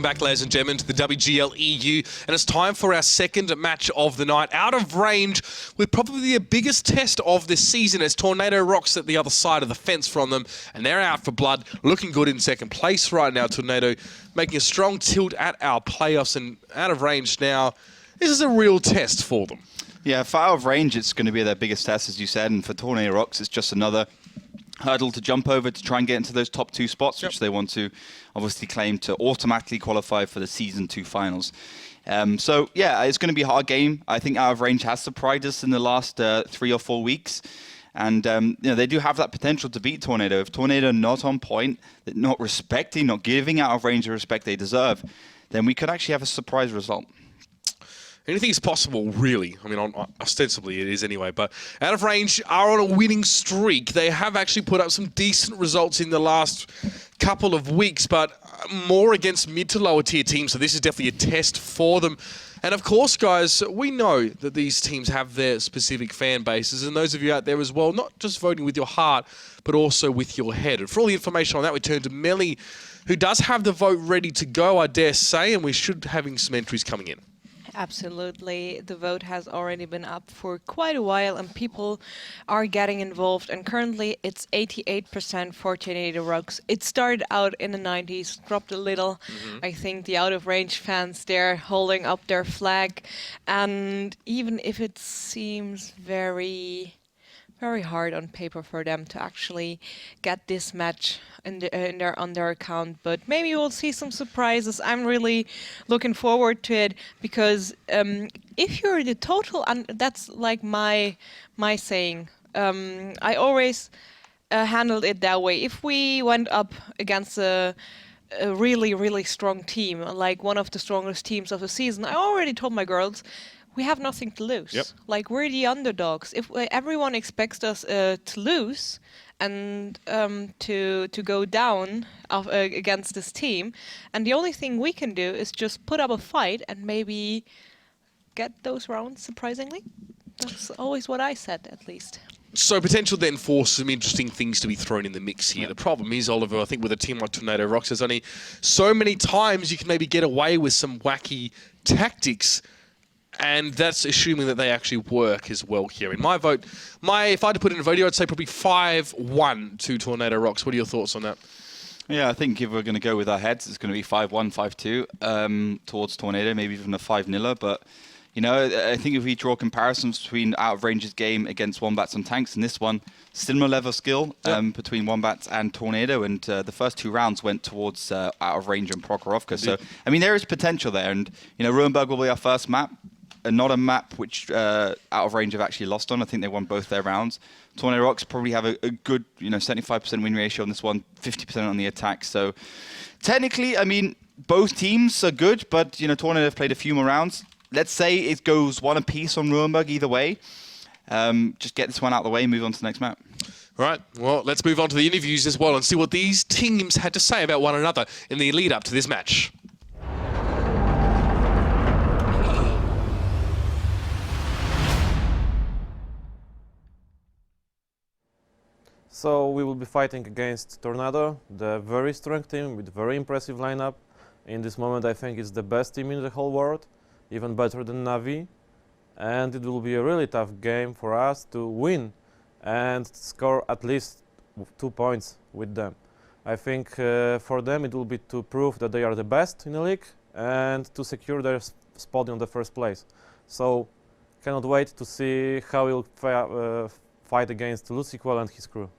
back, ladies and gentlemen, to the WGLEU, and it's time for our second match of the night. Out of range with probably the biggest test of this season as Tornado Rocks at the other side of the fence from them, and they're out for blood, looking good in second place right now. Tornado making a strong tilt at our playoffs, and out of range now. This is a real test for them. Yeah, for out of range, it's going to be their biggest test, as you said, and for Tornado Rocks, it's just another hurdle to jump over to try and get into those top two spots, which they want to obviously claim to automatically qualify for the Season 2 finals. So, yeah, it's going to be a hard game. I think out of range has surprised us in the last 3 or 4 weeks. And you know, they do have that potential to beat Tornado. If Tornado are not on point, not respecting, not giving out of range the respect they deserve, then we could actually have a surprise result. Anything is possible, really. I mean, ostensibly it is anyway. But out of range are on a winning streak. They have actually put up some decent results in the last couple of weeks, but more against mid to lower tier teams. So this is definitely a test for them. And of course, guys, we know that these teams have their specific fan bases. And those of you out there as well, not just voting with your heart, but also with your head. And for all the information on that, we turn to Melly, who does have the vote ready to go, I dare say. And we should having some entries coming in. Absolutely. The vote has already been up for quite a while and people are getting involved, and currently it's 88% for Tornado Rocks. It started out in the 90s, dropped a little. I think the out-of-range fans, they're holding up their flag, and even if it seems very hard on paper for them to actually get this match on their account, but maybe we'll see some surprises. I'm really looking forward to it because if you're the total, that's like my saying. I always handled it that way. If we went up against a really strong team, like one of the strongest teams of the season, I already told my girls, we have nothing to lose. Yep. Like, we're the underdogs. If everyone expects us to lose and to go down against this team, and the only thing we can do is just put up a fight and maybe get those rounds, surprisingly. That's always what I said, at least. So potential then for some interesting things to be thrown in the mix here. The problem is, Oliver, I think with a team like Tornado Rocks, there's only so many times you can maybe get away with some wacky tactics. And that's assuming that they actually work as well here. In my vote, if I had to put in a vote here, I'd say probably 5-1 to Tornado Rocks. What are your thoughts on that? Yeah, I think if we're going to go with our heads, it's going to be 5-1, 5-2 towards Tornado, maybe even a 5-0. But, you know, I think if we draw comparisons between Out of Range's game against Wombats and Tanks and this one, similar level of skill between Wombats and Tornado. And the first 2 rounds went towards Out of Range and Prokhorovka. So, I mean, there is potential there. And, you know, Ruinberg will be our first map. And not a map which Out of Range have actually lost on. I think they won both their rounds. Tornado Rocks probably have a good, 75% win ratio on this one, 50% on the attack. So technically, I mean, both teams are good, but Tornado have played a few more rounds. Let's say it goes one apiece on Ruinberg either way. Just get this one out of the way and move on to the next map. All right, well, let's move on to the interviews as well and see what these teams had to say about one another in the lead up to this match. So we will be fighting against Tornado, the very strong team with very impressive lineup. In this moment, I think it's the best team in the whole world, even better than Na'Vi. And it will be a really tough game for us to win and score at least 2 points with them. I think for them it will be to prove that they are the best in the league and to secure their spot in the first place. So cannot wait to see how he'll fight against Luciquel and his crew.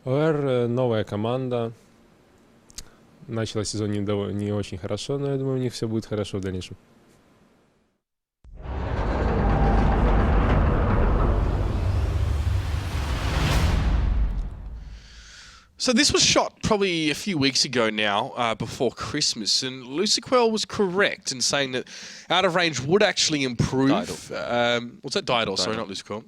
ОР новая команда. Начала сезон не очень хорошо, но я думаю, у них все будет хорошо в дальнейшем. So this was shot probably a few weeks ago now, before Christmas, and Luciquel was correct in saying that Out of Range would actually improve. What's that? Didor, sorry, not Luciquel.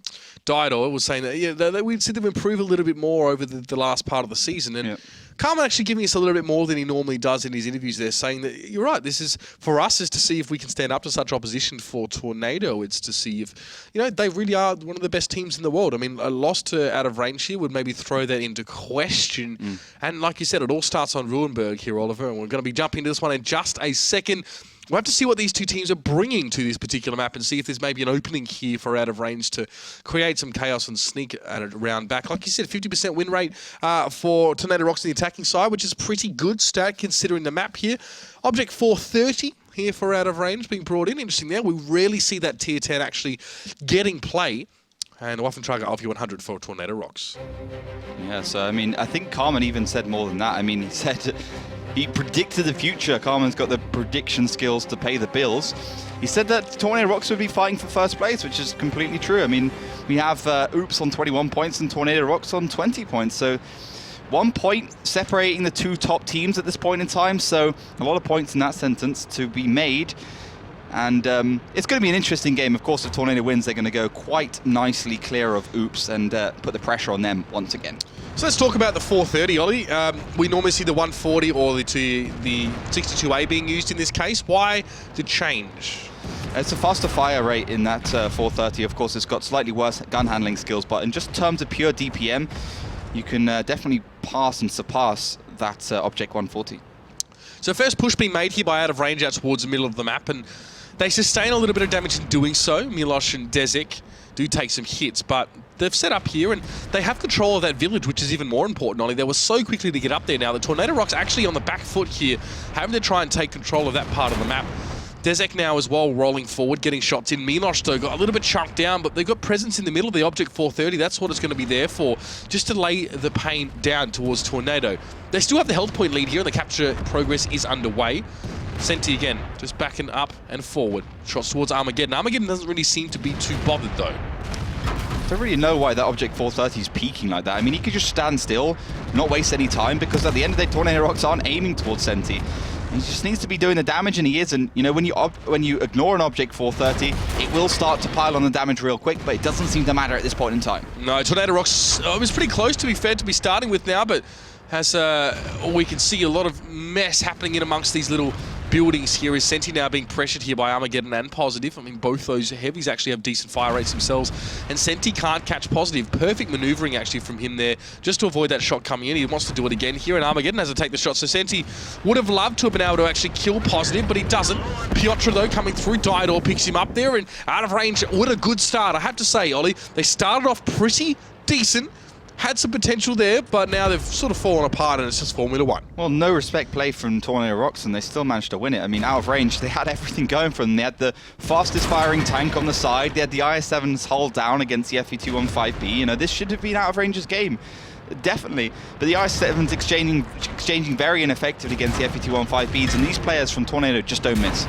Didor was saying that we'd see them improve a little bit more over the last part of the season, and Carmen actually giving us a little bit more than he normally does in his interviews there, saying that you're right, this is, for us, is to see if we can stand up to such opposition. For Tornado, it's to see if, they really are one of the best teams in the world. I mean, a loss to Out of Range here would maybe throw that into question. And like you said, it all starts on Ruinberg here, Oliver, and we're going to be jumping into this one in just a second. We'll have to see what these two teams are bringing to this particular map and see if there's maybe an opening here for Out of Range to create some chaos and sneak at it around back. Like you said, 50% win rate for Tornado Rocks on the attacking side, which is pretty good stat considering the map here. Object 430 here for Out of Range being brought in. Interesting there. We rarely see that tier 10 actually getting play. And we'll often try to get RP100 for Tornado Rocks. Yeah, so I mean, I think Carmen even said more than that. I mean, he said he predicted the future. Carmen's got the prediction skills to pay the bills. He said that Tornado Rocks would be fighting for first place, which is completely true. I mean, we have Oops on 21 points and Tornado Rocks on 20 points. So 1 point separating the two top teams at this point in time. So a lot of points in that sentence to be made. And it's going to be an interesting game. Of course, if Tornado wins, they're going to go quite nicely clear of Oops and put the pressure on them once again. So let's talk about the 430, Ollie. We normally see the 140 or the 62A being used in this case. Why the change? It's a faster fire rate in that 430. Of course, it's got slightly worse gun handling skills, but in just terms of pure DPM, you can definitely pass and surpass that Object 140. So first push being made here by Out of Range out towards the middle of the map, and they sustain a little bit of damage in doing so. Milosh and Dezek do take some hits, but they've set up here and they have control of that village, which is even more important, Ollie. They were so quickly to get up there now. The Tornado Rocks actually on the back foot here, having to try and take control of that part of the map. Dezek now as well rolling forward, getting shots in. Milosh though got a little bit chunked down, but they've got presence in the middle of the Object 430. That's what it's going to be there for, just to lay the pain down towards Tornado. They still have the health point lead here, and the capture progress is underway. Senti again, just backing up and forward. Shots towards Armageddon. Armageddon doesn't really seem to be too bothered though. I don't really know why that Object 430 is peaking like that. I mean, he could just stand still, not waste any time, because at the end of the day, Tornado Rocks aren't aiming towards Senti. He just needs to be doing the damage, and he is. And when you ignore an Object 430, it will start to pile on the damage real quick, but it doesn't seem to matter at this point in time. No, Tornado Rocks was pretty close, to be fair, to be starting with now, but has we can see a lot of mess happening in amongst these little buildings here. Is Senti now being pressured here by Armageddon and Positive? I mean, both those heavies actually have decent fire rates themselves, and Senti can't catch Positive. Perfect maneuvering actually from him there, just to avoid that shot coming in. He wants to do it again here, and Armageddon has to take the shot. So Senti would have loved to have been able to actually kill Positive, but he doesn't. Piotr though coming through, Diador picks him up there, and Out of Range. What a good start, I have to say, Ollie. They started off pretty decent. Had some potential there, but now they've sort of fallen apart and it's just Formula 1. Well, no respect play from Tornado Rocks, and they still managed to win it. I mean, Out of Range, they had everything going for them. They had the fastest firing tank on the side. They had the IS-7's hull down against the FE215B. This should have been Out of Range's game. Definitely. But the IS-7's exchanging very ineffectively against the FE215Bs, and these players from Tornado just don't miss.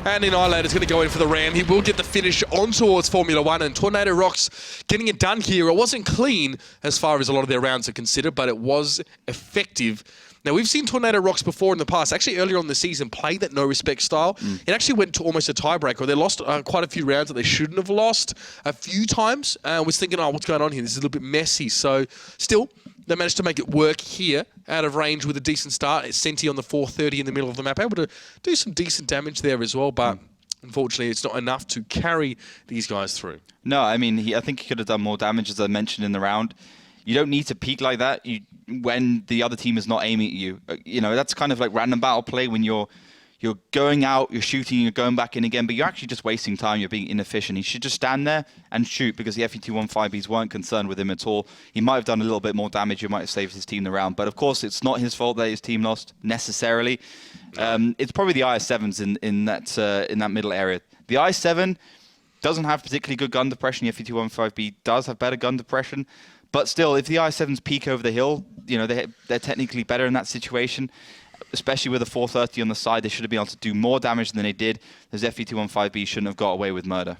And Annihilator's going to go in for the ram. He will get the finish on towards Formula 1, and Tornado Rocks getting it done here. It wasn't clean as far as a lot of their rounds are considered, but it was effective. Now, we've seen Tornado Rocks before in the past. Actually, earlier on in the season, played that no-respect style. It actually went to almost a tiebreaker. They lost quite a few rounds that they shouldn't have lost a few times. I was thinking, what's going on here? This is a little bit messy. So, still, they managed to make it work here, Out of Range with a decent start. It's Senti on the 430 in the middle of the map, able to do some decent damage there as well, but unfortunately it's not enough to carry these guys through. No, I mean, I think he could have done more damage, as I mentioned in the round. You don't need to peak like that when the other team is not aiming at you. That's kind of like random battle play when you're going out, you're shooting, you're going back in again, but you're actually just wasting time, you're being inefficient. He should just stand there and shoot, because the FE215Bs weren't concerned with him at all. He might have done a little bit more damage, he might have saved his team the round, but of course it's not his fault that his team lost, necessarily. It's probably the IS-7s in that middle area. The IS-7 doesn't have particularly good gun depression, the FE215B does have better gun depression, but still, if the IS-7s peek over the hill, they're technically better in that situation. Especially with a 430 on the side, they should have been able to do more damage than they did. Those FE215B shouldn't have got away with murder.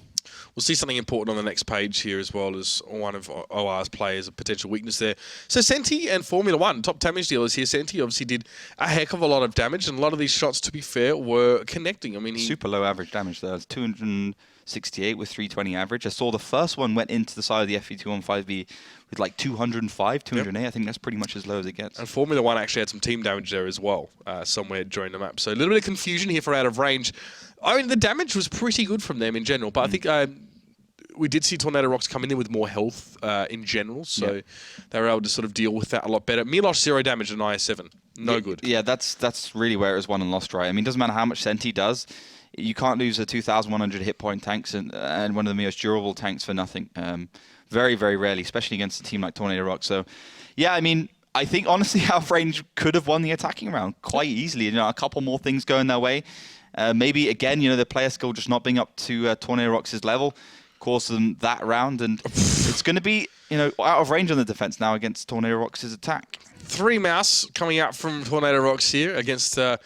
We'll see something important on the next page here as well as one of OR's players, a potential weakness there. So Senti and Formula 1, top damage dealers here. Senti obviously did a heck of a lot of damage, and a lot of these shots, to be fair, were connecting. I mean, super low average damage there. It's 68 with 320 average. I saw the first one went into the side of the FE215B with like 205, 208. I think that's pretty much as low as it gets. And Formula One actually had some team damage there as well, somewhere during the map. So a little bit of confusion here for out of range. I mean, the damage was pretty good from them in general, but I think we did see Tornado Rocks coming in with more health in general, so they were able to sort of deal with that a lot better. Milosh, 0 damage and IS7. No good. Yeah, that's really where it was won and lost, right? I mean, it doesn't matter how much Senti does. You can't lose a 2,100 hit point tanks and one of the most durable tanks for nothing. Very, very rarely, especially against a team like Tornado Rocks. So, yeah, I mean, I think, honestly, Outrange could have won the attacking round quite easily. You know, a couple more things going their way. Maybe, again, you know, the player skill just not being up to Tornado Rocks' level cost them that round. And it's going to be, you know, out of range on the defense now against Tornado Rocks' attack. 3 mouse coming out from Tornado Rocks here against a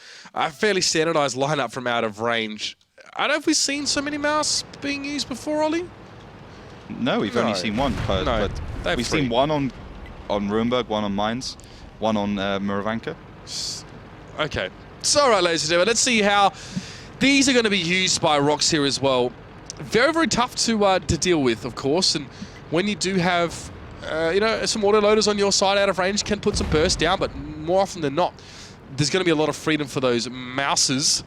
fairly standardized lineup from out of range. I don't know if we've seen so many mouse being used before, Ollie. No, we've only seen one. But we've seen one on Ruinberg, one on Mines, one on Muravanka. Okay. So, all right, ladies and gentlemen, let's see how these are going to be used by Rocks here as well. Very, very tough to deal with, of course. And when you do have, you know, some autoloaders on your side out of range, can put some burst down, but more often than not, there's going to be a lot of freedom for those mouses.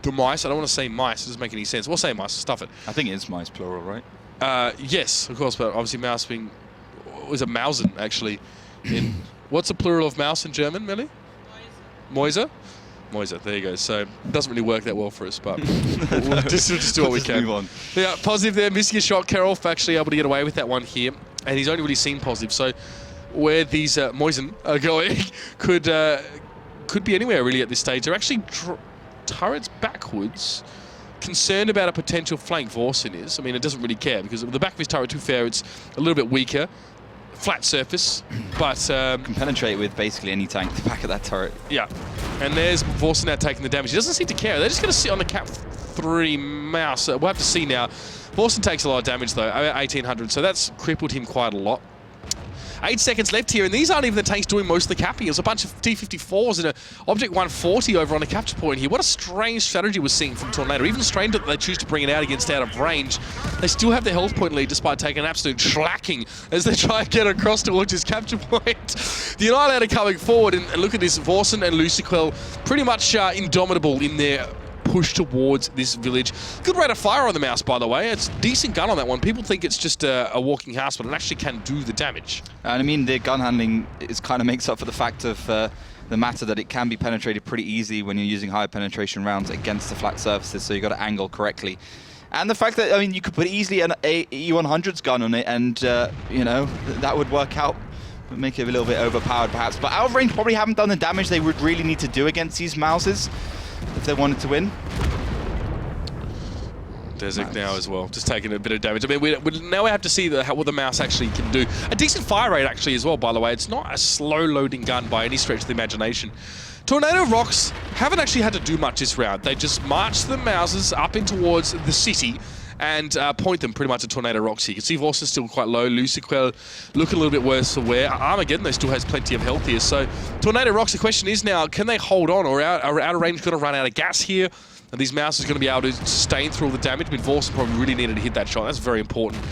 The mice. I don't want to say mice. It doesn't make any sense. We'll say mice. Stuff it. I think it is mice, plural, right? Yes, of course, but obviously mouse being... Was it Mausen, actually? What's the plural of mouse in German, Melly? Mäuse. Mäuse, there you go. So it doesn't really work that well for us, but we'll just do what we can. Move on. Yeah, positive there. Missing a shot. Carol actually able to get away with that one here. And he's only really seen positive. So where these Mäusen are going could be anywhere really at this stage. They're actually turrets backwards. Concerned about a potential flank. Vorsen is. I mean, it doesn't really care because the back of his turret, to be fair, it's a little bit weaker. Flat surface, but... can penetrate with basically any tank, the back of that turret. Yeah. And there's Vorsen now taking the damage. He doesn't seem to care. They're just going to sit on the cap 3 mouse. We'll have to see now. Vorsen takes a lot of damage, though, 1,800, so that's crippled him quite a lot. 8 seconds left here, and these aren't even the tanks doing most of the capping. It's a bunch of T-54s and an Object 140 over on the capture point here. What a strange strategy we're seeing from Tornado. Even strange that they choose to bring it out against out of range. They still have the health point lead despite taking an absolute shellacking as they try and get across towards his capture point. The Annihilator coming forward, and look at this. Vorsen and Luciquel pretty much indomitable in their push towards this village. Good rate of fire on the mouse, by the way. It's a decent gun on that one. People think it's just a walking house, but it actually can do the damage. And I mean, the gun handling is kind of makes up for the fact of the matter that it can be penetrated pretty easily when you're using high penetration rounds against the flat surfaces, so you've got to angle correctly. And the fact that, I mean, you could put easily an E100's gun on it and, you know, that would work out. Would make it a little bit overpowered, perhaps. But out of range probably haven't done the damage they would really need to do against these mouses if they wanted to win. Desik now as well, just taking a bit of damage. I mean, now we have to see what the mouse actually can do. A decent fire rate actually as well, by the way. It's not a slow-loading gun by any stretch of the imagination. Tornado Rocks haven't actually had to do much this round. They just march the mouses up in towards the city and point them pretty much at Tornado Rocks here. You can see Vorsen's still quite low. Luciquel looking a little bit worse for wear. Armageddon, though, still has plenty of health here. So Tornado Rocks, the question is now, can they hold on, or are out of range going to run out of gas here? And these mouses are going to be able to sustain through all the damage. I mean, Vorsen probably really needed to hit that shot. That's very important.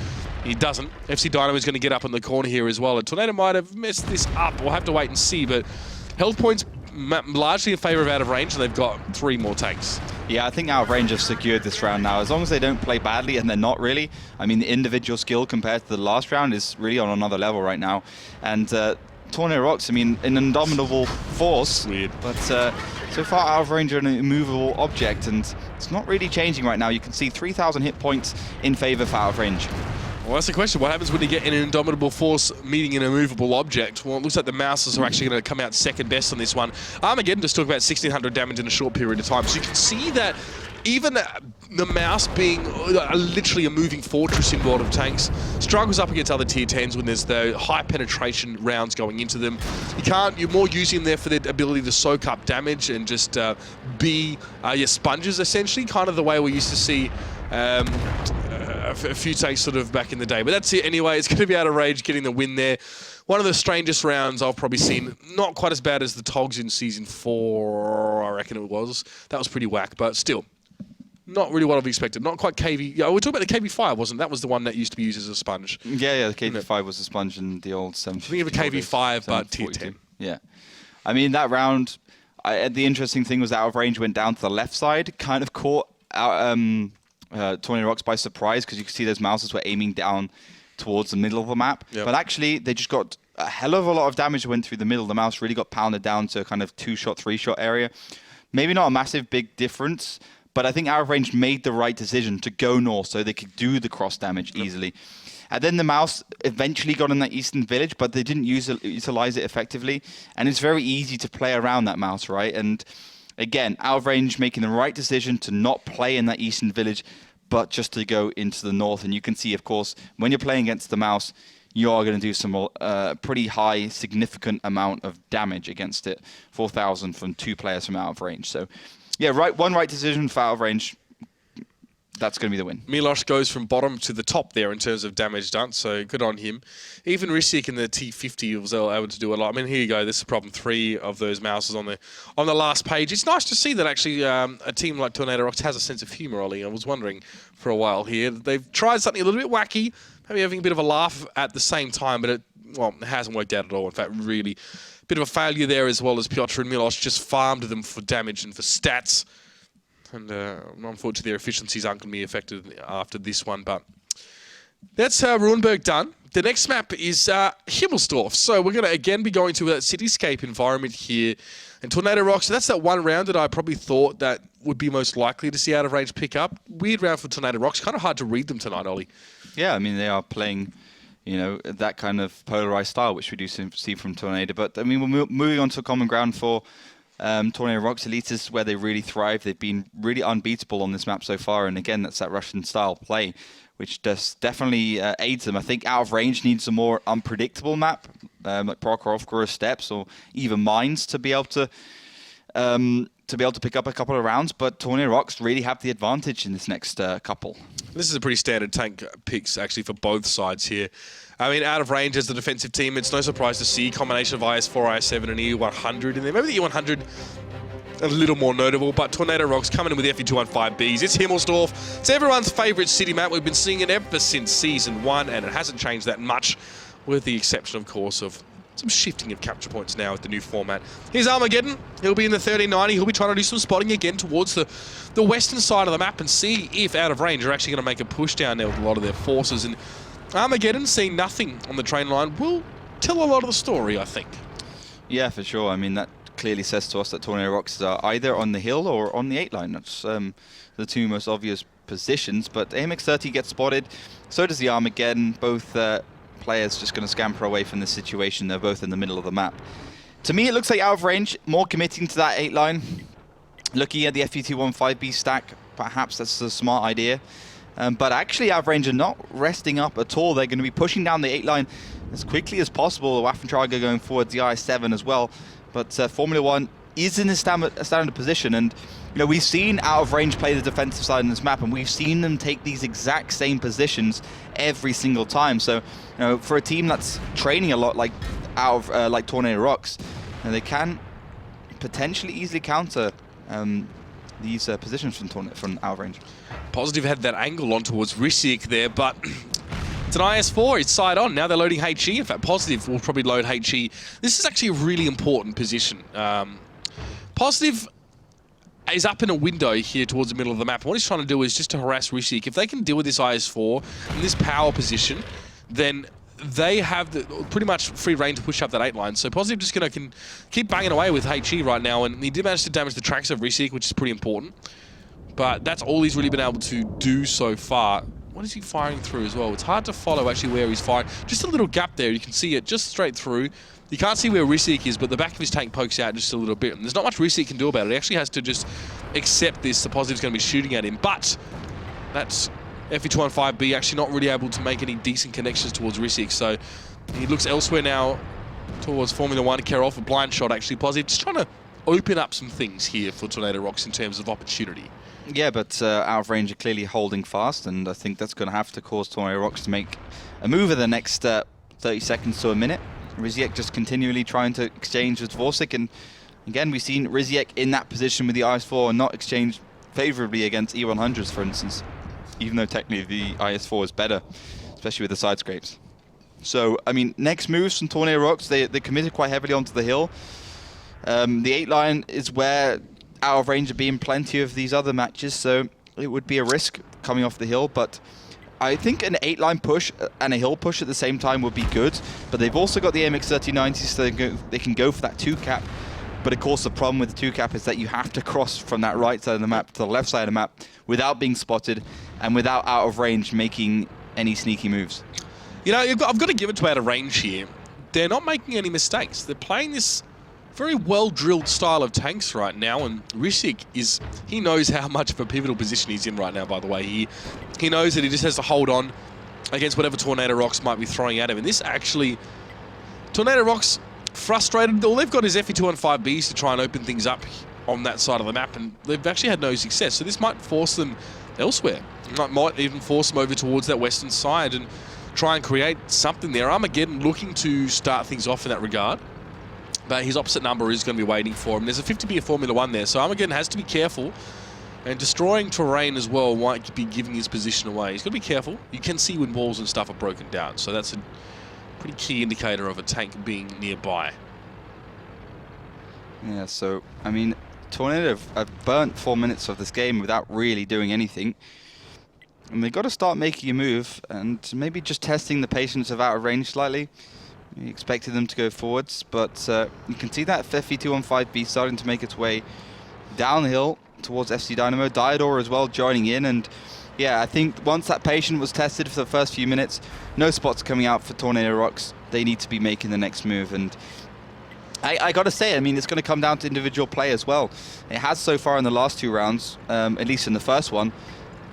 He doesn't. FC Dynamo is going to get up in the corner here as well. And Tornado might have messed this up. We'll have to wait and see. But health points largely in favour of out of range, and they've got 3 more tanks. Yeah, I think out of range have secured this round now. As long as they don't play badly, and they're not really. I mean, the individual skill compared to the last round is really on another level right now. And Tornado Rocks, I mean, an indomitable force. Weird. But so far out of range are an immovable object, and it's not really changing right now. You can see 3,000 hit points in favour for out of range. Well, that's the question. What happens when you get an indomitable force meeting an immovable object? Well, it looks like the mouses are actually going to come out second best on this one. Armageddon just took about 1,600 damage in a short period of time. So you can see that even the mouse being literally a moving fortress in World of Tanks struggles up against other tier 10s when there's the high penetration rounds going into them. You're more using them there for their ability to soak up damage and just be your sponges, essentially, kind of the way we used to see a few takes sort of back in the day. But that's it anyway. It's going to be out of range getting the win there. One of the strangest rounds I've probably seen. Not quite as bad as the Togs in Season 4, I reckon it was. That was pretty whack, but still. not really what I've expected. Not quite KV. Yeah, we're talking about the KV5, wasn't it? That was the one that used to be used as a sponge. Yeah, the KV5 was a sponge in the old 750. Think of a KV5, but tier 10. Yeah. I mean, that round, the interesting thing was Out of Range went down to the left side, kind of caught Tornado Rocks by surprise, because you could see those mouses were aiming down towards the middle of the map. Yep. But actually, they just got a hell of a lot of damage went through the middle. The mouse really got pounded down to a kind of 2-shot, 3-shot area. Maybe not a massive big difference, but I think Out of Range made the right decision to go north so they could do the cross damage easily. And then the mouse eventually got in that eastern village, but they didn't utilize it effectively. And it's very easy to play around that mouse, right? And again, Out of Range making the right decision to not play in that eastern village, but just to go into the north. And you can see, of course, when you're playing against the mouse, you are going to do some pretty high, significant amount of damage against it. 4,000 from 2 players from Out of Range. So, yeah, one right decision for Out of Range. That's going to be the win. Milos goes from bottom to the top there in terms of damage done, so good on him. Even Risic in the T50 was able to do a lot. I mean, here you go. This is problem 3 of those mouses on the last page. It's nice to see that actually a team like Tornado Rocks has a sense of humour, Ollie. I was wondering for a while here. They've tried something a little bit wacky, maybe having a bit of a laugh at the same time, but it hasn't worked out at all. In fact, really, a bit of a failure there, as well as Piotr and Milos just farmed them for damage and for stats. And unfortunately, their efficiencies aren't going to be affected after this one. But that's Ruinberg done. The next map is Himmelsdorf. So we're going to again be going to that cityscape environment here. And Tornado Rocks, so that's that one round that I probably thought that would be most likely to see Out of Range pick up. Weird round for Tornado Rocks. Kind of hard to read them tonight, Ollie. Yeah, I mean, they are playing, that kind of polarized style, which we do see from Tornado. But, I mean, we're moving on to common ground for Tornado Rocks. Elite is where they really thrive. They've been really unbeatable on this map so far. And, again, that's that Russian-style play, which does definitely aids them. I think Out of Range needs a more unpredictable map, like Prokhorovka or Steps, or even Mines, to be able to pick up a couple of rounds. But Tornado Rocks really have the advantage in this next couple. This is a pretty standard tank picks, actually, for both sides here. I mean, Out of Range as the defensive team, it's no surprise to see a combination of IS-4, IS-7, and EU-100 in there. Maybe the EU-100 a little more notable, but Tornado Rocks coming in with FE215Bs. It's Himmelsdorf. It's everyone's favourite city map. We've been seeing it ever since Season 1, and it hasn't changed that much, with the exception, of course, of some shifting of capture points now with the new format. Here's Armageddon. He'll be in the 1390. He'll be trying to do some spotting again towards the western side of the map and see if Out of Range are actually going to make a push down there with a lot of their forces. And Armageddon, seeing nothing on the train line, will tell a lot of the story, I think. Yeah, for sure. I mean, that clearly says to us that Tornado Rocks are either on the hill or on the 8 line. That's the two most obvious positions. But AMX-30 gets spotted. So does the Armageddon. Both players just going to scamper away from this situation. They're both in the middle of the map. To me, it looks like Out of Range more committing to that 8 line. Looking at the FE215B stack, perhaps that's a smart idea. But actually, Out of Range are not resting up at all. They're going to be pushing down the 8 line as quickly as possible. Waffentrager going forward, the IS-7 as well. But Formula 1 is in a standard position. And we've seen Out of Range play the defensive side in this map, and we've seen them take these exact same positions every single time. So, for a team that's training a lot like Tornado Rocks, they can potentially easily counter these positions from Out of Range. Positive had that angle on towards Risic there, but it's an IS-4, it's side on. Now they're loading HE. In fact, Positive will probably load HE. This is actually a really important position. Positive is up in a window here towards the middle of the map. What he's trying to do is just to harass Risic. If they can deal with this IS-4 in this power position, then they have pretty much free reign to push up that 8 line. So Positive just going to keep banging away with HE right now, and he did manage to damage the tracks of Risic, which is pretty important. But that's all he's really been able to do so far. What is he firing through as well? It's hard to follow actually where he's firing. Just a little gap there. You can see it just straight through. You can't see where Risic is, but the back of his tank pokes out just a little bit. And there's not much Risic can do about it. He actually has to just accept this. The Positive's going to be shooting at him. But that's FE215B actually not really able to make any decent connections towards Risic. So he looks elsewhere now towards Formula 1 to carry off a blind shot actually. Positive just trying to open up some things here for Tornado Rocks in terms of opportunity. Yeah, but Out of Range are clearly holding fast, and I think that's going to have to cause Tornado Rocks to make a move in the next 30 seconds to a minute. Risic just continually trying to exchange with Dvorsik, and again, we've seen Risic in that position with the IS-4 and not exchange favorably against E100s, for instance, even though technically the IS-4 is better, especially with the side scrapes. So, I mean, next moves from Tornado Rocks, they committed quite heavily onto the hill. The 8 line is where out of range of being plenty of these other matches, so it would be a risk coming off the hill, but I think an 8 line push and a hill push at the same time would be good, but they've also got the AMX 3090, so they can go for that 2 cap. But of course, the problem with the 2 cap is that you have to cross from that right side of the map to the left side of the map without being spotted and without out of range making any sneaky moves. You know, I've got to give it to out of range here. They're not making any mistakes. They're playing this very well-drilled style of tanks right now, and Risic he knows how much of a pivotal position he's in right now, by the way. He knows that he just has to hold on against whatever Tornado Rocks might be throwing at him. And this actually, Tornado Rocks frustrated. All they've got is FE215Bs to try and open things up on that side of the map, and they've actually had no success. So this might force them elsewhere. Might even force them over towards that western side and try and create something there. Armageddon looking to start things off in that regard, but his opposite number is going to be waiting for him. There's a 50 of Formula 1 there, so Armageddon has to be careful, and destroying terrain as well might be giving his position away. He's got to be careful. You can see when walls and stuff are broken down, so that's a pretty key indicator of a tank being nearby. Yeah, so, I mean, Tornado have burnt 4 minutes of this game without really doing anything. And they've got to start making a move and maybe just testing the patience of out of range slightly. You expected them to go forwards, but you can see that FE215B starting to make its way downhill towards FC Dynamo. Diodor as well joining in, and yeah, I think once that patience was tested for the first few minutes, no spots coming out for Tornado Rocks. They need to be making the next move, and I got to say, I mean, it's going to come down to individual play as well. It has so far in the last 2 rounds, at least in the first one,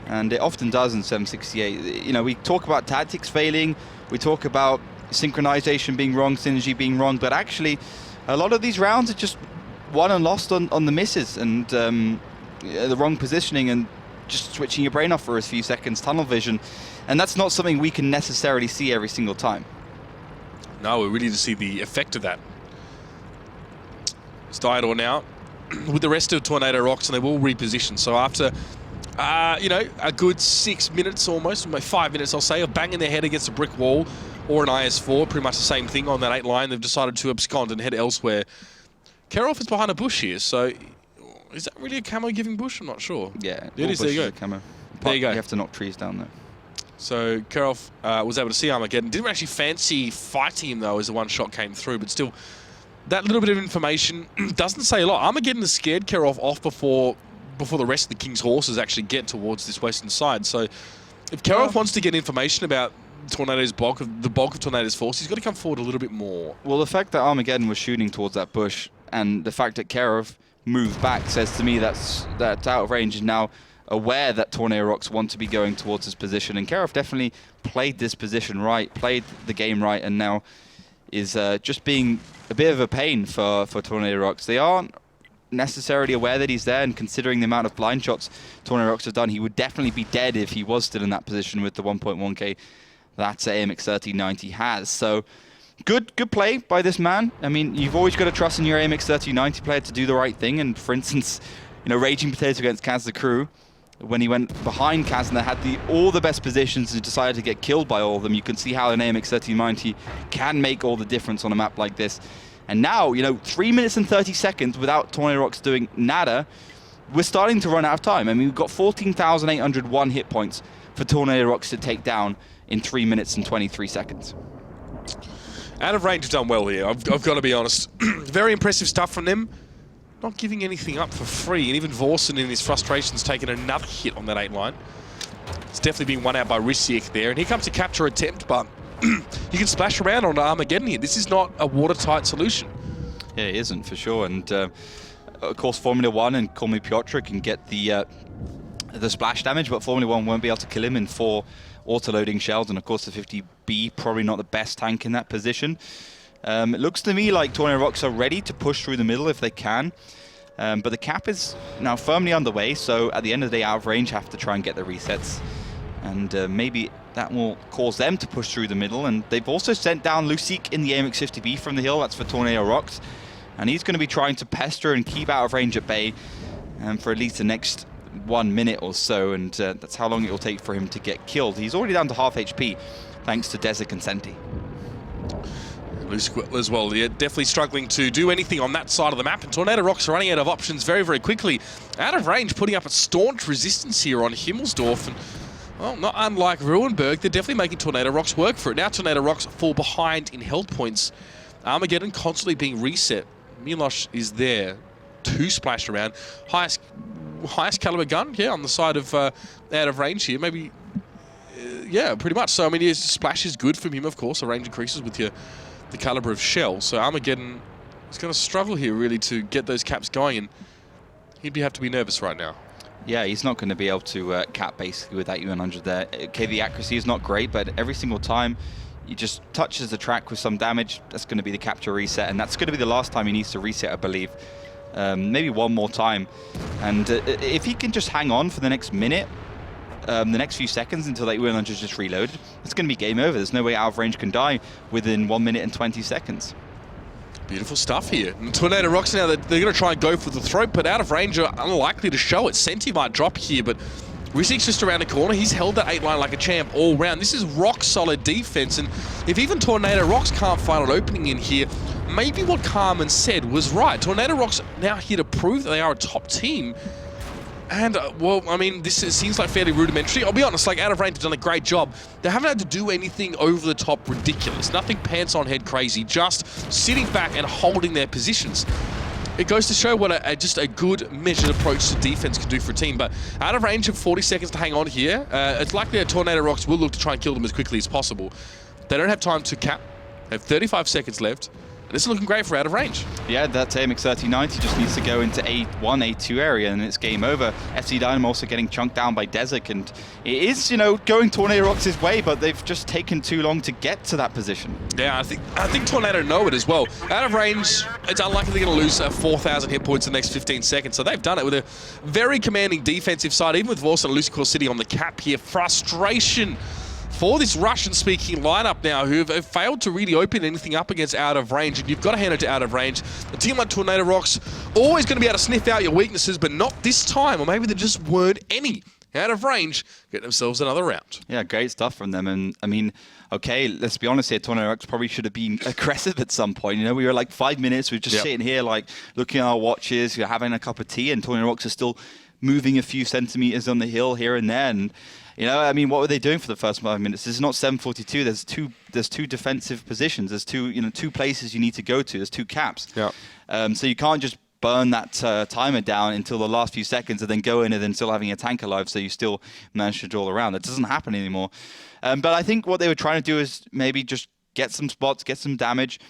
and it often does in 768. You know, we talk about tactics failing, we talk about synchronization being wrong, synergy being wrong, but actually a lot of these rounds are just won and lost on the misses and the wrong positioning and just switching your brain off for a few seconds, tunnel vision, and that's not something we can necessarily see every single time. No, we really need to see the effect of that. It's Diodor now with the rest of Tornado Rocks, and they will reposition. So after you know, a good 6 minutes almost, 5 minutes I'll say, of banging their head against a brick wall or an IS-4, pretty much the same thing on that 8 line, they've decided to abscond and head elsewhere. Karov is behind a bush here, so is that really a camo giving bush? I'm not sure. Yeah, it is. There you go. Camo. There you go. You have to knock trees down there. So Karov was able to see Armageddon. Didn't actually fancy fighting him though, as the one shot came through, but still, that little bit of information doesn't say a lot. Armageddon has scared Karov off before the rest of the King's horses actually get towards this western side. So if Karov wants to get information about Tornado's bulk of Tornado's force, he's got to come forward a little bit more. Well, the fact that Armageddon was shooting towards that bush and the fact that Karov moved back says to me that out of range is now aware that Tornado Rocks want to be going towards his position, and Karov definitely played this position right, played the game right, and now is just being a bit of a pain for Tornado Rocks. They aren't necessarily aware that he's there, and considering the amount of blind shots Tornado Rocks have done, he would definitely be dead if he was still in that position with the 1.1k that AMX 3090 has. So good play by this man. I mean, you've always got to trust in your AMX 3090 player to do the right thing, and for instance, you know, Raging Potato against Kaz the Crew, when he went behind Kaz and they had all the best positions and decided to get killed by all of them, you can see how an AMX 3090 can make all the difference on a map like this. And now, you know, 3 minutes and 30 seconds without Tornado Rocks doing nada, we're starting to run out of time. I mean, we've got 14,801 hit points for Tornado Rocks to take down in 3 minutes and 23 seconds. Out of range have done well here, I've got to be honest. Very impressive stuff from them. Not giving anything up for free, and even Vorsen in his frustrations taking another hit on that 8 line. It's definitely being won out by Risiek there, and here comes a capture attempt, but you can splash around on Armageddon here. This is not a watertight solution. Yeah, it isn't for sure, and of course Formula 1 and Call Me Piotr can get the splash damage, but Formula 1 won't be able to kill him in 4 auto-loading shells, and of course the 50B probably not the best tank in that position. It looks to me like Tornado Rocks are ready to push through the middle if they can, but the cap is now firmly underway, so at the end of the day, out of range have to try and get the resets, and maybe that will cause them to push through the middle. And they've also sent down Lucic in the AMX 50B from the hill. That's for Tornado Rocks, and he's going to be trying to pester and keep out of range at bay for at least the next 1 minute or so, and that's how long it will take for him to get killed. He's already down to half HP, thanks to Desert and Senti. Loose as well. Yeah, definitely struggling to do anything on that side of the map, and Tornado Rocks are running out of options very, very quickly. Out of range, putting up a staunch resistance here on Himmelsdorf, and well, not unlike Ruinberg, they're definitely making Tornado Rocks work for it. Now Tornado Rocks fall behind in health points. Armageddon constantly being reset. Milosh is there to splash around. Highest caliber gun, yeah, on the side of out of range here. Maybe, yeah, pretty much. So, I mean, his splash is good from him, of course. The range increases with the caliber of shell. So Armageddon is going to struggle here, really, to get those caps going, and he'd have to be nervous right now. Yeah, he's not going to be able to cap basically with that U100 there. Okay, the accuracy is not great, but every single time he just touches the track with some damage, that's going to be the capture reset, and that's going to be the last time he needs to reset, I believe. Maybe one more time. And if he can just hang on for the next minute, the next few seconds until that U100 is just reloaded, it's going to be game over. There's no way out of range can die within 1 minute and 20 seconds. Beautiful stuff here. And Tornado Rocks now, they're going to try and go for the throat, but out of range are unlikely to show it. Senti might drop here, but Rizik's just around the corner. He's held that 8 line like a champ all round. This is rock solid defense, and if even Tornado Rocks can't find an opening in here, maybe what Carmen said was right. Tornado Rocks now here to prove that they are a top team. And, well, I mean, seems like fairly rudimentary. I'll be honest, like, out of range have done a great job. They haven't had to do anything over the top ridiculous. Nothing pants on head crazy, just sitting back and holding their positions. It goes to show what just a good measured approach to defense can do for a team. But out of range of 40 seconds to hang on here, it's likely that Tornado Rocks will look to try and kill them as quickly as possible. They don't have time to cap. They have 35 seconds left. And this is looking great for out of range. Yeah, that AMX3090 just needs to go into A1, A2 area, and it's game over. FC Dynamo also getting chunked down by Desert, and it is, you know, going Tornado Rocks' way, but they've just taken too long to get to that position. Yeah, I think Tornado know it as well. Out of range, it's unlikely they're going to lose 4,000 hit points in the next 15 seconds. So they've done it with a very commanding defensive side, even with Vorsa and Lucicore City on the cap here. Frustration for this Russian-speaking lineup now, who have failed to really open anything up against out of range, and you've got to hand it to out of range. A team like Tornado Rocks always going to be able to sniff out your weaknesses, but not this time, or maybe there just weren't any. Out of range, get themselves another round. Yeah, great stuff from them. And I mean, okay, let's be honest here, Tornado Rocks probably should have been aggressive at some point. You know, we were like 5 minutes, we were just sitting here like looking at our watches, you know, having a cup of tea, and Tornado Rocks are still moving a few centimeters on the hill here and there. And you know, I mean, what were they doing for the first 5 minutes? This is not 7:42. There's two defensive positions. There's two places you need to go to. There's 2 caps. Yeah. So you can't just burn that timer down until the last few seconds and then go in and then still having a tank alive, so you still manage to draw around. That doesn't happen anymore. But I think what they were trying to do is maybe just get some spots, get some damage.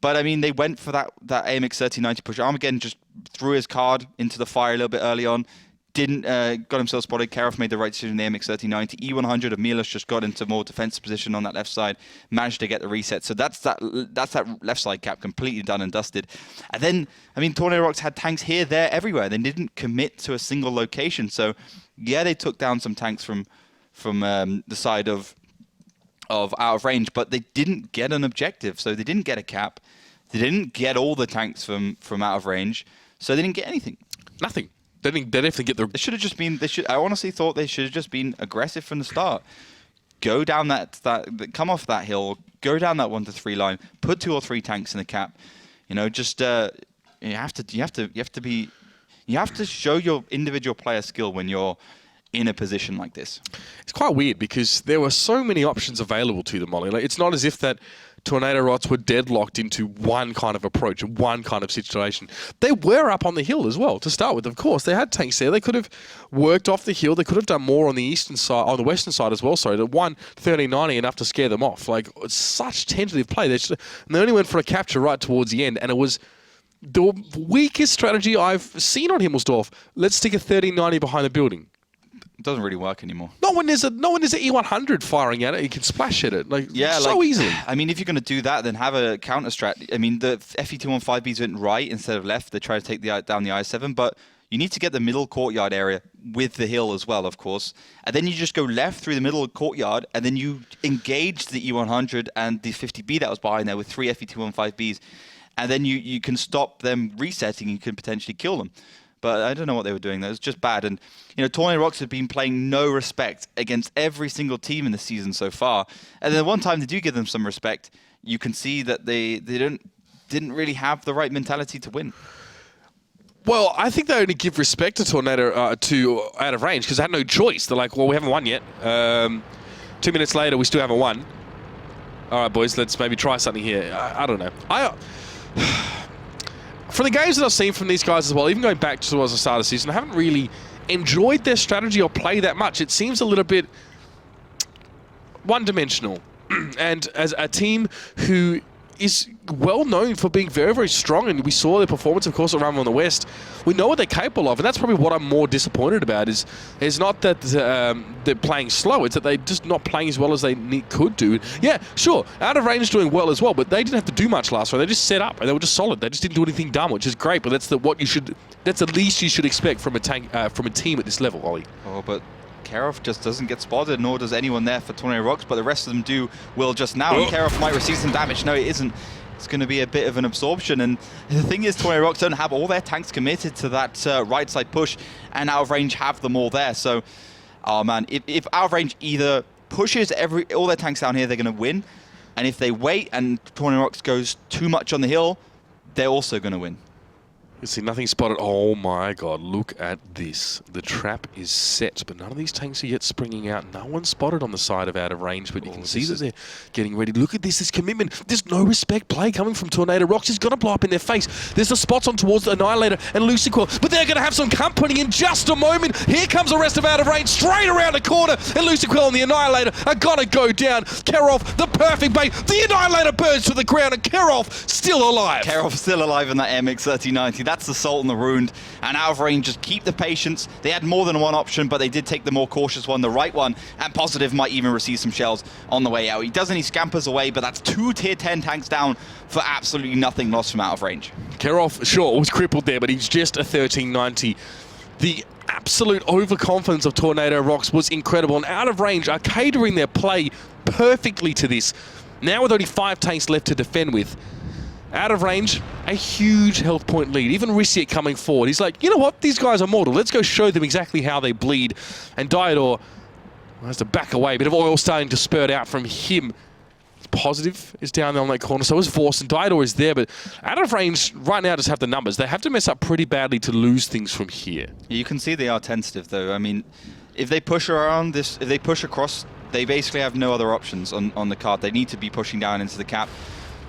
But I mean, they went for that AMX3090 push. Armageddon just threw his card into the fire a little bit early on. Didn't got himself spotted. Karif made the right decision in the MX3090. E100 of Milos just got into more defensive position on that left side, managed to get the reset. So that's that left side cap completely done and dusted. And then, I mean, Tornado Rocks had tanks here, there, everywhere. They didn't commit to a single location. So yeah, they took down some tanks from the side of out of range, but they didn't get an objective. So they didn't get a cap. They didn't get all the tanks from out of range. So they didn't get anything. Nothing. They definitely get the... They should have just been... I honestly thought they should have just been aggressive from the start. Go down come off that hill, go down that 1 to 3 line, put 2 or 3 tanks in the cap. You know, just you have to show your individual player skill when you're in a position like this. It's quite weird because there were so many options available to them, Molly. Like, it's not as if that Tornado Rocks were deadlocked into one kind of approach, one kind of situation. They were up on the hill as well to start with. Of course, they had tanks there. They could have worked off the hill. They could have done more on the eastern side, on the western side as well. Sorry, the 1:30:90 enough to scare them off. Like, it's such tentative play. And they only went for a capture right towards the end, and it was the weakest strategy I've seen on Himmelsdorf. Let's stick a 30:90 behind the building. It doesn't really work anymore. Not when there's an E100 firing at it. You can splash at it so easily. I mean, if you're going to do that, then have a counter strat. I mean, the FE215Bs went right instead of left. They tried to take down the I7, but you need to get the middle courtyard area with the hill as well, of course. And then you just go left through the middle courtyard, and then you engage the E100 and the 50B that was behind there with 3 FE215Bs. And then you can stop them resetting. You can potentially kill them. But I don't know what they were doing. That was just bad. And, Tornado Rocks have been playing no respect against every single team in the season so far. And then the one time they do give them some respect, you can see that they didn't really have the right mentality to win. Well, I think they only give respect to Tornado to Out of Range because they had no choice. They're like, well, we haven't won yet. 2 minutes later, we still haven't won. All right, boys, let's maybe try something here. I don't know. For the games that I've seen from these guys as well, even going back towards the start of the season, I haven't really enjoyed their strategy or play that much. It seems a little bit one-dimensional. And as a team who is well known for being very, very strong, and we saw their performance, of course, at Rumble in the West. We know what they're capable of, and that's probably what I'm more disappointed about. Is not that they're playing slow; it's that they're just not playing as well as they could do. Yeah, sure, Out of Range doing well as well, but they didn't have to do much last round. They just set up and they were just solid. They just didn't do anything dumb, which is great. But that's the least you should expect from a team at this level, Ollie. Oh, but Karov just doesn't get spotted, nor does anyone there for Tornado Rocks, but the rest of them will just now. And Karov might receive some damage. No, it isn't. It's going to be a bit of an absorption. And the thing is, Tornado Rocks don't have all their tanks committed to that right side push, and Out of Range have them all there. So, oh man, if Out of Range either pushes all their tanks down here, they're going to win. And if they wait and Tornado Rocks goes too much on the hill, they're also going to win. You see, nothing spotted. Oh my god, look at this. The trap is set, but none of these tanks are yet springing out. No one spotted on the side of Out of Range, but you can see that they're getting ready. Look at this commitment. There's no respect play coming from Tornado Rocks. He's going to blow up in their face. There's the spots on towards the Annihilator and Luciquel, but they're going to have some company in just a moment. Here comes the rest of Out of Range, straight around the corner, and Luciquel and the Annihilator are going to go down. Karov, the perfect bait. The Annihilator burns to the ground, and Karov still alive. Karov still alive in that MX-3090. That's the Salt and the Ruined, and Out of Range just keep the patience. They had more than one option, but they did take the more cautious one, the right one, and Positive might even receive some shells on the way out. He does, and he scampers away, but that's 2 tier 10 tanks down for absolutely nothing lost from Out of Range. Karov, sure, was crippled there, but he's just a 1390. The absolute overconfidence of Tornado Rocks was incredible, and Out of Range are catering their play perfectly to this. Now with only 5 tanks left to defend with, Out of Range, a huge health point lead. Even Risiek coming forward. He's like, you know what? These guys are mortal. Let's go show them exactly how they bleed. And Diodor has to back away. A bit of oil starting to spurt out from him. Positive is down there on that corner. So is Force, and Diodor is there. But Out of Range right now just have the numbers. They have to mess up pretty badly to lose things from here. You can see they are tentative, though. I mean, if they push around this, if they push across, they basically have no other options on the card. They need to be pushing down into the cap.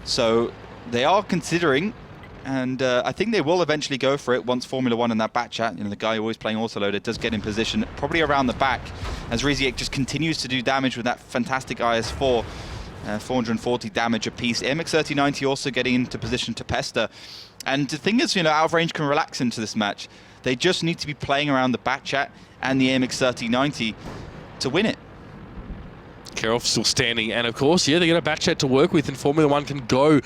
So they are considering, and I think they will eventually go for it once Formula 1 and that back chat, the guy always playing autoloader, does get in position, probably around the back, as Risiek just continues to do damage with that fantastic IS-4, 440 damage apiece. MX-3090 also getting into position to pester. And the thing is, Out of Range can relax into this match. They just need to be playing around the back chat and the MX-3090 to win it. Karov still standing, and of course, yeah, they get a back chat to work with, and Formula 1 can go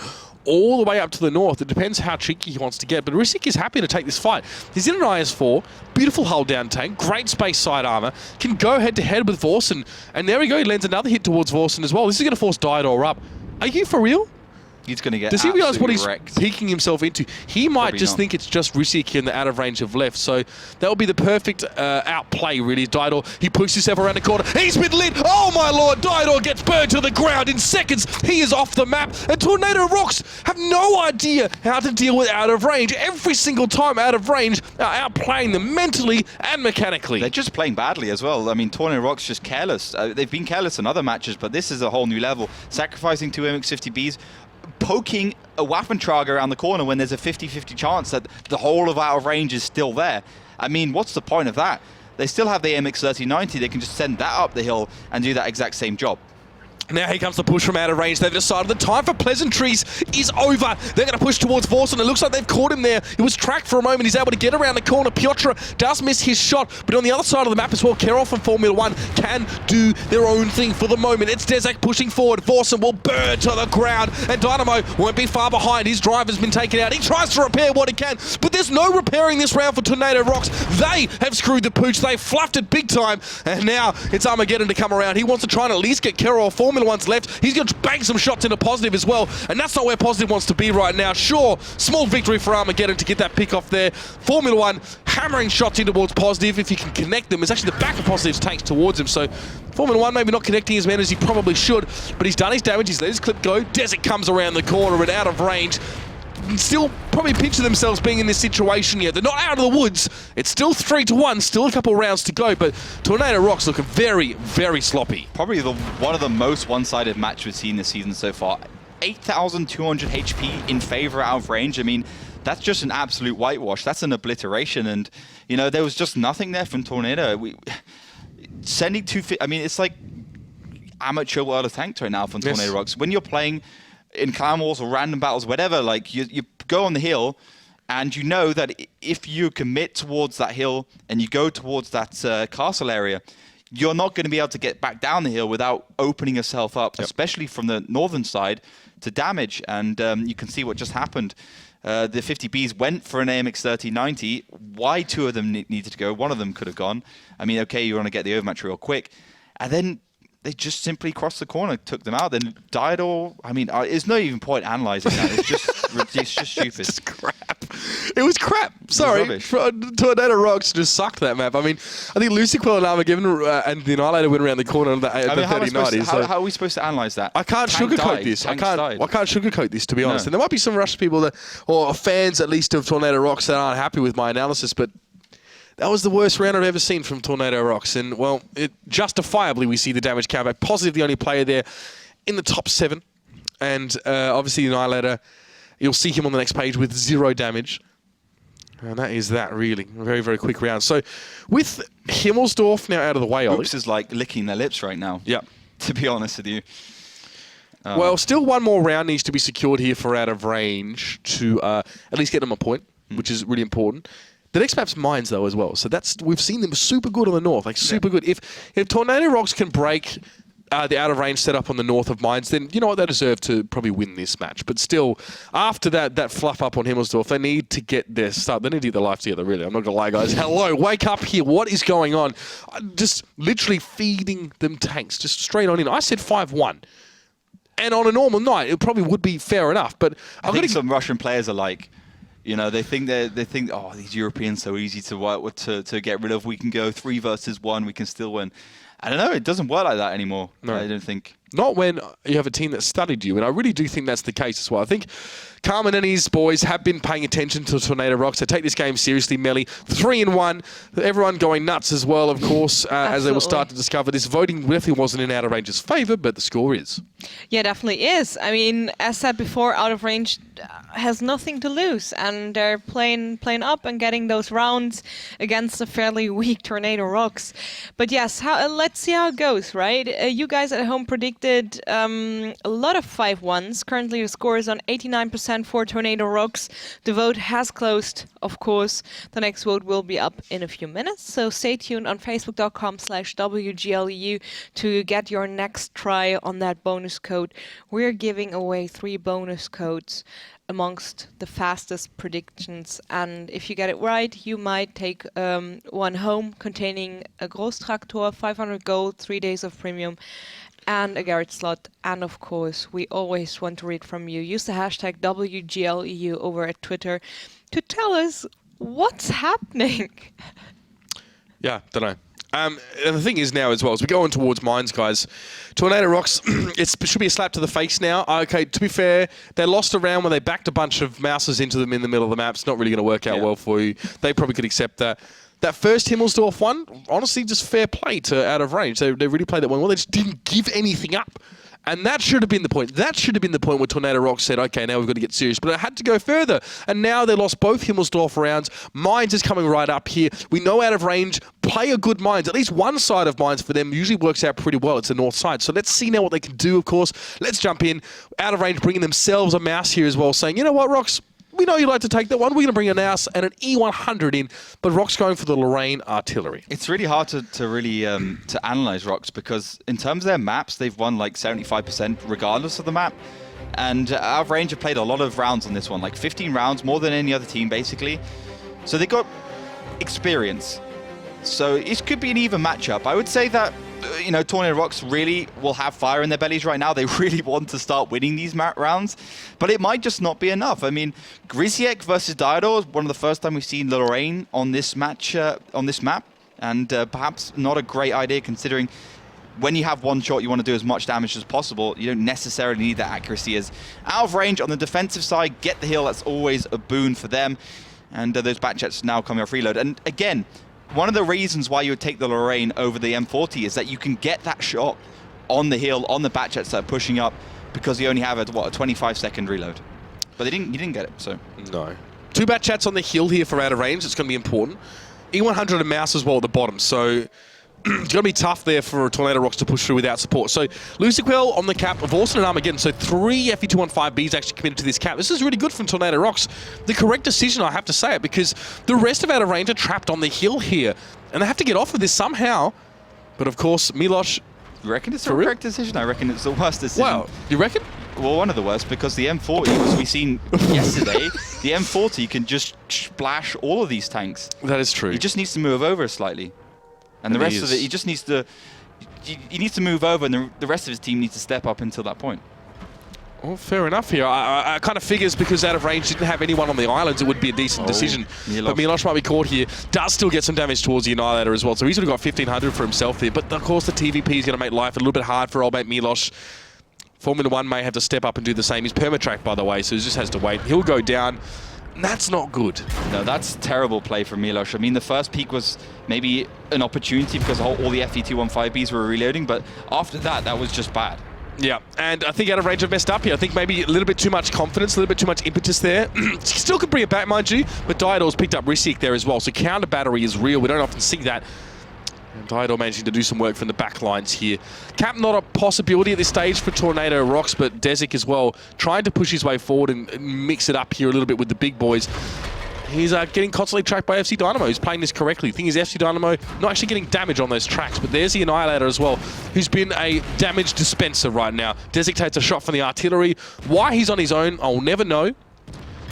all the way up to the north. It depends how cheeky he wants to get, but Risiek is happy to take this fight. He's in an IS-4, beautiful hull down tank, great space side armor, can go head-to-head with Vorsen, and there we go, he lands another hit towards Vorsen as well. This is going to force Diodor up. Are you for real? He's going to get Does he realize what he's wrecked. peeking himself into? He might Probably just not. think it's just Risiek and the Out of Range have left. So that would be the perfect outplay, really. Diodor, he pushes himself around the corner. He's been lit. Oh, my lord. Diodor gets burned to the ground in seconds. He is off the map. And Tornado Rocks have no idea how to deal with Out of Range. Every single time Out of Range are outplaying them mentally and mechanically. They're just playing badly as well. I mean, Tornado Rocks just careless. They've been careless in other matches, but this is a whole new level. Sacrificing 2 MX-50Bs, poking a Waffentrag around the corner when there's a 50-50 chance that the whole of Out of Range is still there. I mean, what's the point of that? They still have the MX-3090. They can just send that up the hill and do that exact same job. Now here comes the push from Out of Range. They've decided the time for pleasantries is over. They're going to push towards Vorsen. It looks like they've caught him there. He was tracked for a moment. He's able to get around the corner. Piotr does miss his shot, but on the other side of the map as well, Karov and Formula 1 can do their own thing for the moment. It's Dezak pushing forward. Vorsen will burn to the ground, and Dynamo won't be far behind. His driver's been taken out. He tries to repair what he can, but there's no repairing this round for Tornado Rocks. They have screwed the pooch. They fluffed it big time, and now it's Armageddon to come around. He wants to try and at least get Karov Formula One's left. He's going to bang some shots into Positive as well, and that's not where Positive wants to be right now. Sure, small victory for Armageddon to get that pick off there. Formula One hammering shots in towards Positive. If he can connect them, it's actually the back of Positive's tanks towards him, so Formula One maybe not connecting as many as he probably should, but he's done his damage. He's let his clip go. Desert comes around the corner and out of range. Still probably picture themselves being in this situation here. They're not out of the woods. It's still 3-1, still a couple rounds to go, but Tornado Rock's looking very, very sloppy. Probably one of the most one-sided matches we've seen this season so far. 8,200 HP in favor out of range. I mean, that's just an absolute whitewash. That's an obliteration, and you know there was just nothing there from Tornado. Sending 250. I mean, it's like amateur World of Tanks right now from Tornado Rocks. When you're playing in clan wars or random battles, whatever, like you go on the hill, and you know that if you commit towards that hill and you go towards that castle area, you're not going to be able to get back down the hill without opening yourself up, especially from the northern side, to damage. And you can see what just happened. The 50Bs went for an AMX 1390. Why two of them needed to go? One of them could have gone. I mean, okay, you want to get the overmatch real quick. And then they just simply crossed the corner, took them out, then died all. I mean, there's no even point analysing that. It's just stupid. It's just crap. It was crap. Sorry. Tornado Rocks just sucked that map. I mean, I think Luciquel and Armageddon and the Annihilator went around the corner of the 3090. How are we supposed to analyse that? I can't sugarcoat this. I can't sugarcoat this, to be honest. And there might be some Russian people that, or fans at least of Tornado Rocks, that aren't happy with my analysis, but that was the worst round I've ever seen from Tornado Rocks. And, well, justifiably we see the damage count. Positive, the only player there in the top 7. And obviously the Annihilator, you'll see him on the next page with 0 damage. And that is that, really. A very, very quick round. So with Himmelsdorf now out of the way, Ollie. Oops is like licking their lips right now. Yeah. To be honest with you. Well, still one more round needs to be secured here for out of range to at least get them a point, which is really important. The next map's Mines, though, as well. So we've seen them super good on the north, like super good. If Tornado Rocks can break the out-of-range setup on the north of Mines, then you know what, they deserve to probably win this match. But still, after that fluff up on Himmelsdorf, they need to get their start. They need to get their life together, really. I'm not going to lie, guys. Hello, wake up here. What is going on? Just literally feeding them tanks, just straight on in. I said 5-1. And on a normal night, it probably would be fair enough. But I think some Russian players are like, you know, they think, oh, these Europeans so easy to work with, to get rid of. We can go 3 versus 1. We can still win. I don't know. It doesn't work like that anymore. No. I don't think. Not when you have a team that studied you, and I really do think that's the case as well. I think Carmen and his boys have been paying attention to Tornado Rocks. They take this game seriously, Melly. 3-1. Everyone going nuts as well, of course, as they will start to discover this. Voting definitely wasn't in Out of Range's favour, but the score is. Yeah, definitely is. I mean, as said before, Out of Range has nothing to lose, and they're playing up and getting those rounds against a fairly weak Tornado Rocks. But yes, let's see how it goes, right? You guys at home predicted a lot of 5-1s. Currently, the score is on 89% for Tornado Rocks. The vote has closed, of course. The next vote will be up in a few minutes, so stay tuned on facebook.com/WGLEU to get your next try on that bonus code. We're giving away 3 bonus codes amongst the fastest predictions, and if you get it right, you might take one home containing a Großtraktor, 500 gold, 3 days of premium, and a Garrett slot. And of course, we always want to read from you. Use the hashtag WGLEU over at Twitter to tell us what's happening. Yeah, don't know. And the thing is now as well, as we go on towards Mines, guys, Tornado Rocks, it should be a slap to the face now. Okay, to be fair, they lost a round when they backed a bunch of mouses into them in the middle of the map. It's not really going to work out well for you. They probably could accept that. That first Himmelsdorf one, honestly, just fair play to Out of Range. They really played that one well. They just didn't give anything up. And that should have been the point. That should have been the point where Tornado Rocks said, okay, now we've got to get serious. But it had to go further. And now they lost both Himmelsdorf rounds. Mines is coming right up here. We know Out of Range play a good Mines. At least one side of Mines for them usually works out pretty well. It's the north side. So let's see now what they can do, of course. Let's jump in. Out of Range bringing themselves a mouse here as well, saying, you know what, Rocks? We know you like to take that one. We're going to bring a mouse and an E100 in, but Rock's going for the Lorraine artillery. It's really hard to really to analyze Rocks, because in terms of their maps, they've won like 75% regardless of the map. And Out of Range have played a lot of rounds on this one, like 15 rounds, more than any other team basically. So they got experience. So it could be an even matchup. I would say that you know, Tornado Rocks really will have fire in their bellies right now. They really want to start winning these rounds, but it might just not be enough. I mean, Griziek versus Diador is one of the first time we've seen Lorraine on this match, on this map, and perhaps not a great idea considering when you have one shot, you want to do as much damage as possible. You don't necessarily need that accuracy as out of range. On the defensive side, get the heal. That's always a boon for them. And those back jets now coming off reload. And again, one of the reasons why you would take the Lorraine over the M40 is that you can get that shot on the hill, on the back jets that are pushing up, because you only have a 25-second reload. But you didn't get it, so. No. 2 bat chats on the hill here for out of range. It's going to be important. E100 and Mouse as well at the bottom. So it's going to be tough there for Tornado Rocks to push through without support. So Luciquel on the cap, Vorson and Armageddon. So 3 FE215Bs actually committed to this cap. This is really good from Tornado Rocks. The correct decision, I have to say it, because the rest of out of range are trapped on the hill here. And they have to get off of this somehow. But of course, Milosh... You reckon it's the correct decision? I reckon it's the worst decision. Well, you reckon? Well, one of the worst, because the M40, as we seen yesterday, the M40 can just splash all of these tanks. That is true. He just needs to move over slightly. And the rest of it, he just needs to... He needs to move over, and the rest of his team needs to step up until that point. Well, fair enough here. I kind of figures because out of range didn't have anyone on the islands, it would be a decent decision. But Milosh might be caught here. Does still get some damage towards the Annihilator as well. So he's only got 1,500 for himself there. But of course the TVP is going to make life a little bit hard for old mate Milosh. Formula 1 may have to step up and do the same. He's permatracked, by the way, so he just has to wait. He'll go down. That's not good. No, that's terrible play from Milosh. I mean, the first peak was maybe an opportunity because all the FE215Bs were reloading, but after that, that was just bad. Yeah, and I think out of range have messed up here. I think maybe a little bit too much confidence, a little bit too much impetus there. Still could bring it back, mind you, but Diador's picked up Risic there as well, so counter battery is real. We don't often see that. And Diador managing to do some work from the back lines here. Cap not a possibility at this stage for Tornado Rocks, but Desic as well, trying to push his way forward and mix it up here a little bit with the big boys. He's getting constantly tracked by FC Dynamo. He's playing this correctly. The thing is, FC Dynamo not actually getting damage on those tracks, but there's the Annihilator as well, who's been a damage dispenser right now. Desic takes a shot from the artillery. Why he's on his own, I'll never know,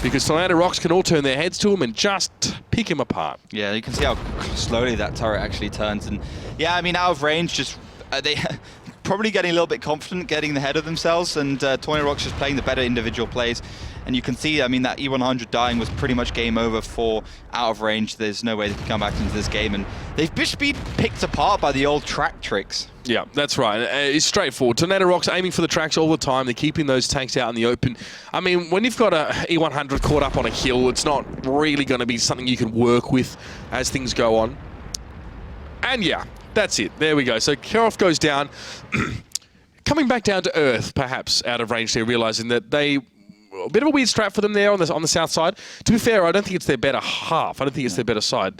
because Tornado Rocks can all turn their heads to him and just pick him apart. Yeah, you can see how slowly that turret actually turns. And yeah, I mean, out of range, just they probably getting a little bit confident, getting ahead of themselves, and Tornado Rocks just playing the better individual plays. And you can see, I mean, that E100 dying was pretty much game over for out of range. There's no way they can come back into this game. And they've just been picked apart by the old track tricks. Yeah, that's right. It's straightforward. Tornado Rocks aiming for the tracks all the time. They're keeping those tanks out in the open. I mean, when you've got a E100 caught up on a hill, it's not really going to be something you can work with as things go on. And yeah, that's it. There we go. So Kerov goes down. Coming back down to earth, perhaps, out of range there, realizing that they... A bit of a weird strat for them there on the south side. To be fair, I don't think it's their better half. I don't think it's their better side.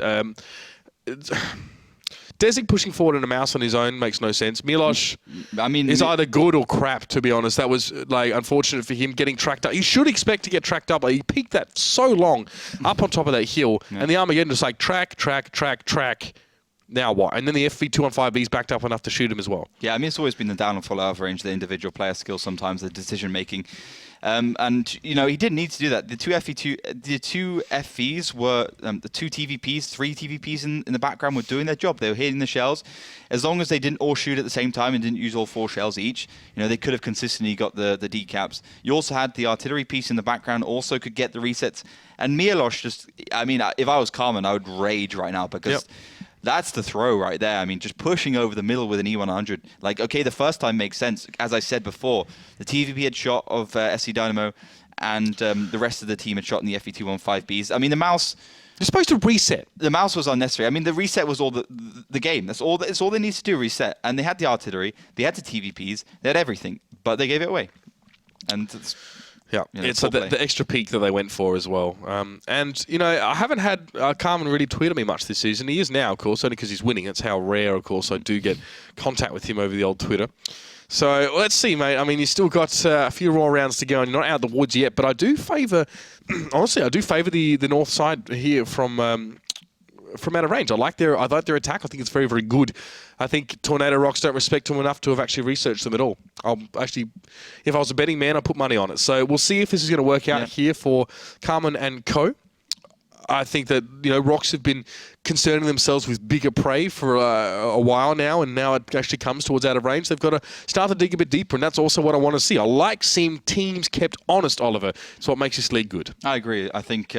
Desic pushing forward in a mouse on his own makes no sense. Milosh is either good or crap, to be honest. That was like unfortunate for him getting tracked up. You should expect to get tracked up. Like, he peaked that so long up on top of that hill. Yeah. And the Armageddon just like track. Now what? And then the FV215B's backed up enough to shoot him as well. Yeah, I mean, it's always been the downfall out of range, the individual player skill, sometimes the decision making. And you know, he didn't need to do that. The two FVs were the 2 TVPs, 3 TVPs in the background were doing their job. They were hitting the shells. As long as they didn't all shoot at the same time and didn't use all 4 shells each, you know, they could have consistently got the decaps. You also had the artillery piece in the background, also could get the resets. And Milosh just, I mean, if I was Carmen, I would rage right now because. Yep. That's the throw right there. I mean, just pushing over the middle with an E100. Like, okay, the first time makes sense. As I said before, the TVP had shot of SC Dynamo, and the rest of the team had shot in the FE215Bs. I mean, the mouse... You're supposed to reset. The mouse was unnecessary. I mean, the reset was all the game. It's all they need to do, reset. And they had the artillery, they had the TVPs, they had everything, but they gave it away. And it's... Yeah, it's the extra peak that they went for as well. And, you know, I haven't had Carmen really tweet at me much this season. He is now, of course, only because he's winning. That's how rare, of course, I do get contact with him over the old Twitter. So let's see, mate. I mean, you've still got a few raw rounds to go, and you're not out of the woods yet. But I do favour, honestly, I do favour the north side here from out of range. I like their attack. I think it's very, very good. I think Tornado Rocks don't respect them enough to have actually researched them at all. I'll actually, if I was a betting man, I'd put money on it. So we'll see if this is going to work out here for Carmen and co. I think that, Rocks have been concerning themselves with bigger prey for a while now, and now it actually comes towards out of range. They've got to start to dig a bit deeper, and that's also what I want to see. I like seeing teams kept honest, Oliver. It's what makes this league good. I agree. I think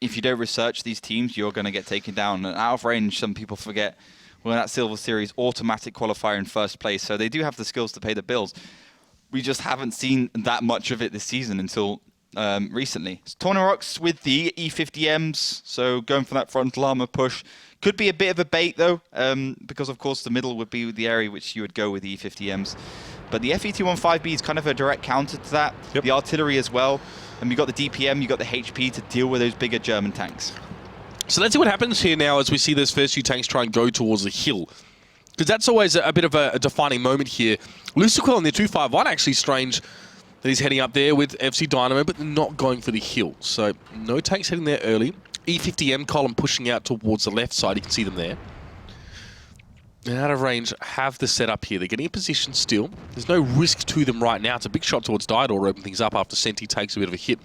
if you don't research these teams, you're going to get taken down. And out of range, some people forget, we're in that Silver Series automatic qualifier in first place, so they do have the skills to pay the bills. We just haven't seen that much of it this season until recently. Tornado Rocks with the E50Ms, so going for that frontal armor push. Could be a bit of a bait though, because of course the middle would be the area which you would go with the E50Ms. But the FE215B is kind of a direct counter to that. Yep. The artillery as well. And you got the DPM, you got the HP to deal with those bigger German tanks. So let's see what happens here now as we see those first few tanks try and go towards the hill. Because that's always a bit of a defining moment here. Luciquel in the 251, actually strange that he's heading up there with FC Dynamo, but they're not going for the hill. So no tanks heading there early. E50M column pushing out towards the left side. You can see them there. And out of range have the setup here. They're getting in position still. There's no risk to them right now. It's a big shot towards Diodor, open things up after Senti takes a bit of a hit.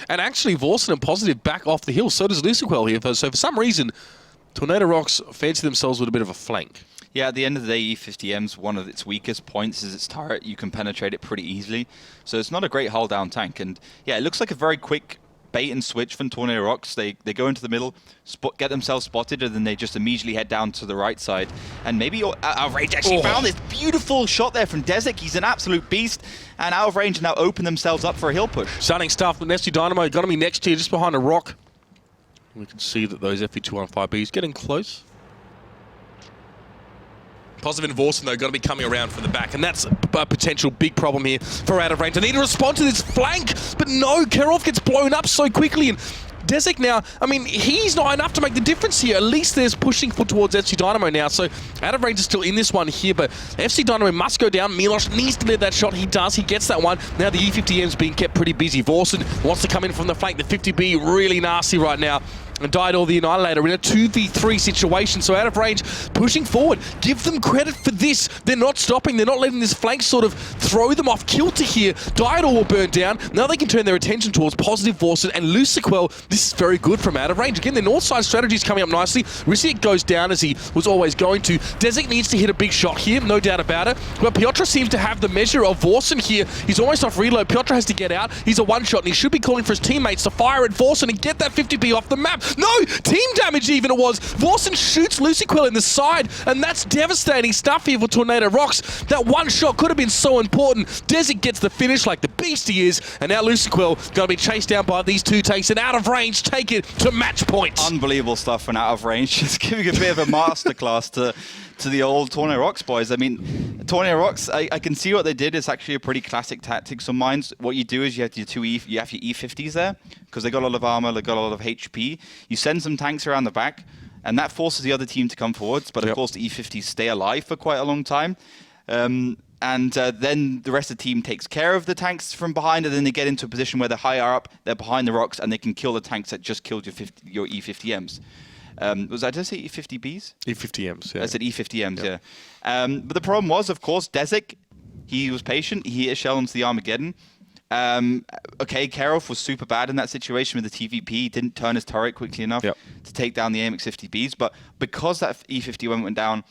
And actually, Vorsen and Positive back off the hill. So does Luciquel here. So for some reason, Tornado Rocks fancy themselves with a bit of a flank. Yeah, at the end of the day, E50M's one of its weakest points is its turret. You can penetrate it pretty easily. So it's not a great hull-down tank. And yeah, it looks like a very quick bait and switch from Tornado Rocks. They go into the middle, get themselves spotted, and then they just immediately head down to the right side. And maybe Out of Range actually found this beautiful shot there from Desik. He's an absolute beast. And Out of Range now open themselves up for a hill push. Stunning stuff. The FC Dynamo going to be next here, just behind a rock. We can see that those FE215Bs getting close. Positive and Vorsen, though, going to be coming around from the back, and that's a potential big problem here for Out of Range. They need to respond to this flank, but no, Kerov gets blown up so quickly, and Desik now, I mean, he's not enough to make the difference here. At least there's pushing towards FC Dynamo now, so Out of Range is still in this one here, but FC Dynamo must go down. Milos needs to lead that shot. He does. He gets that one. Now the E50M's being kept pretty busy. Vorsen wants to come in from the flank. The 50B really nasty right now. And Diodor the Annihilator in a 2v3 situation, so Out of Range pushing forward. Give them credit for this. They're not stopping. They're not letting this flank sort of throw them off kilter here. Diodor will burn down. Now they can turn their attention towards Positive Vorsen and Luciquel. This is very good from Out of Range. Again, the north side strategy is coming up nicely. Risic goes down as he was always going to. Desik needs to hit a big shot here, no doubt about it. But Piotr seems to have the measure of Vorsen here. He's almost off reload. Piotr has to get out. He's a one-shot, and he should be calling for his teammates to fire at Vorsen and get that 50B off the map. No! Team damage even it was. Vorsen shoots Luciquel in the side, and that's devastating stuff here for Tornado Rocks. That one shot could have been so important. Desik gets the finish like the beast he is, and now Luciquel going to be chased down by these two tanks, and Out of Range take it to match point. Unbelievable stuff from Out of Range. Just giving a bit of a masterclass to the old Tornado Rocks boys. I mean, Tornado Rocks, I can see what they did. It's actually a pretty classic tactics of mine. What you do is you have your you have your E50s there, because they got a lot of armor, they got a lot of HP. You send some tanks around the back, and that forces the other team to come forwards. But of course, the E50s stay alive for quite a long time. And then the rest of the team takes care of the tanks from behind, and then they get into a position where they're higher up, they're behind the rocks, and they can kill the tanks that just killed your E50Ms. Did I say E50Bs? E50Ms, yeah. I said E50Ms, yeah. But the problem was, of course, Desik, he was patient. He hit a shell into the Armageddon. Okay, Kerov was super bad in that situation with the TVP. He didn't turn his turret quickly enough to take down the AMX-50Bs. But because that E50 went down,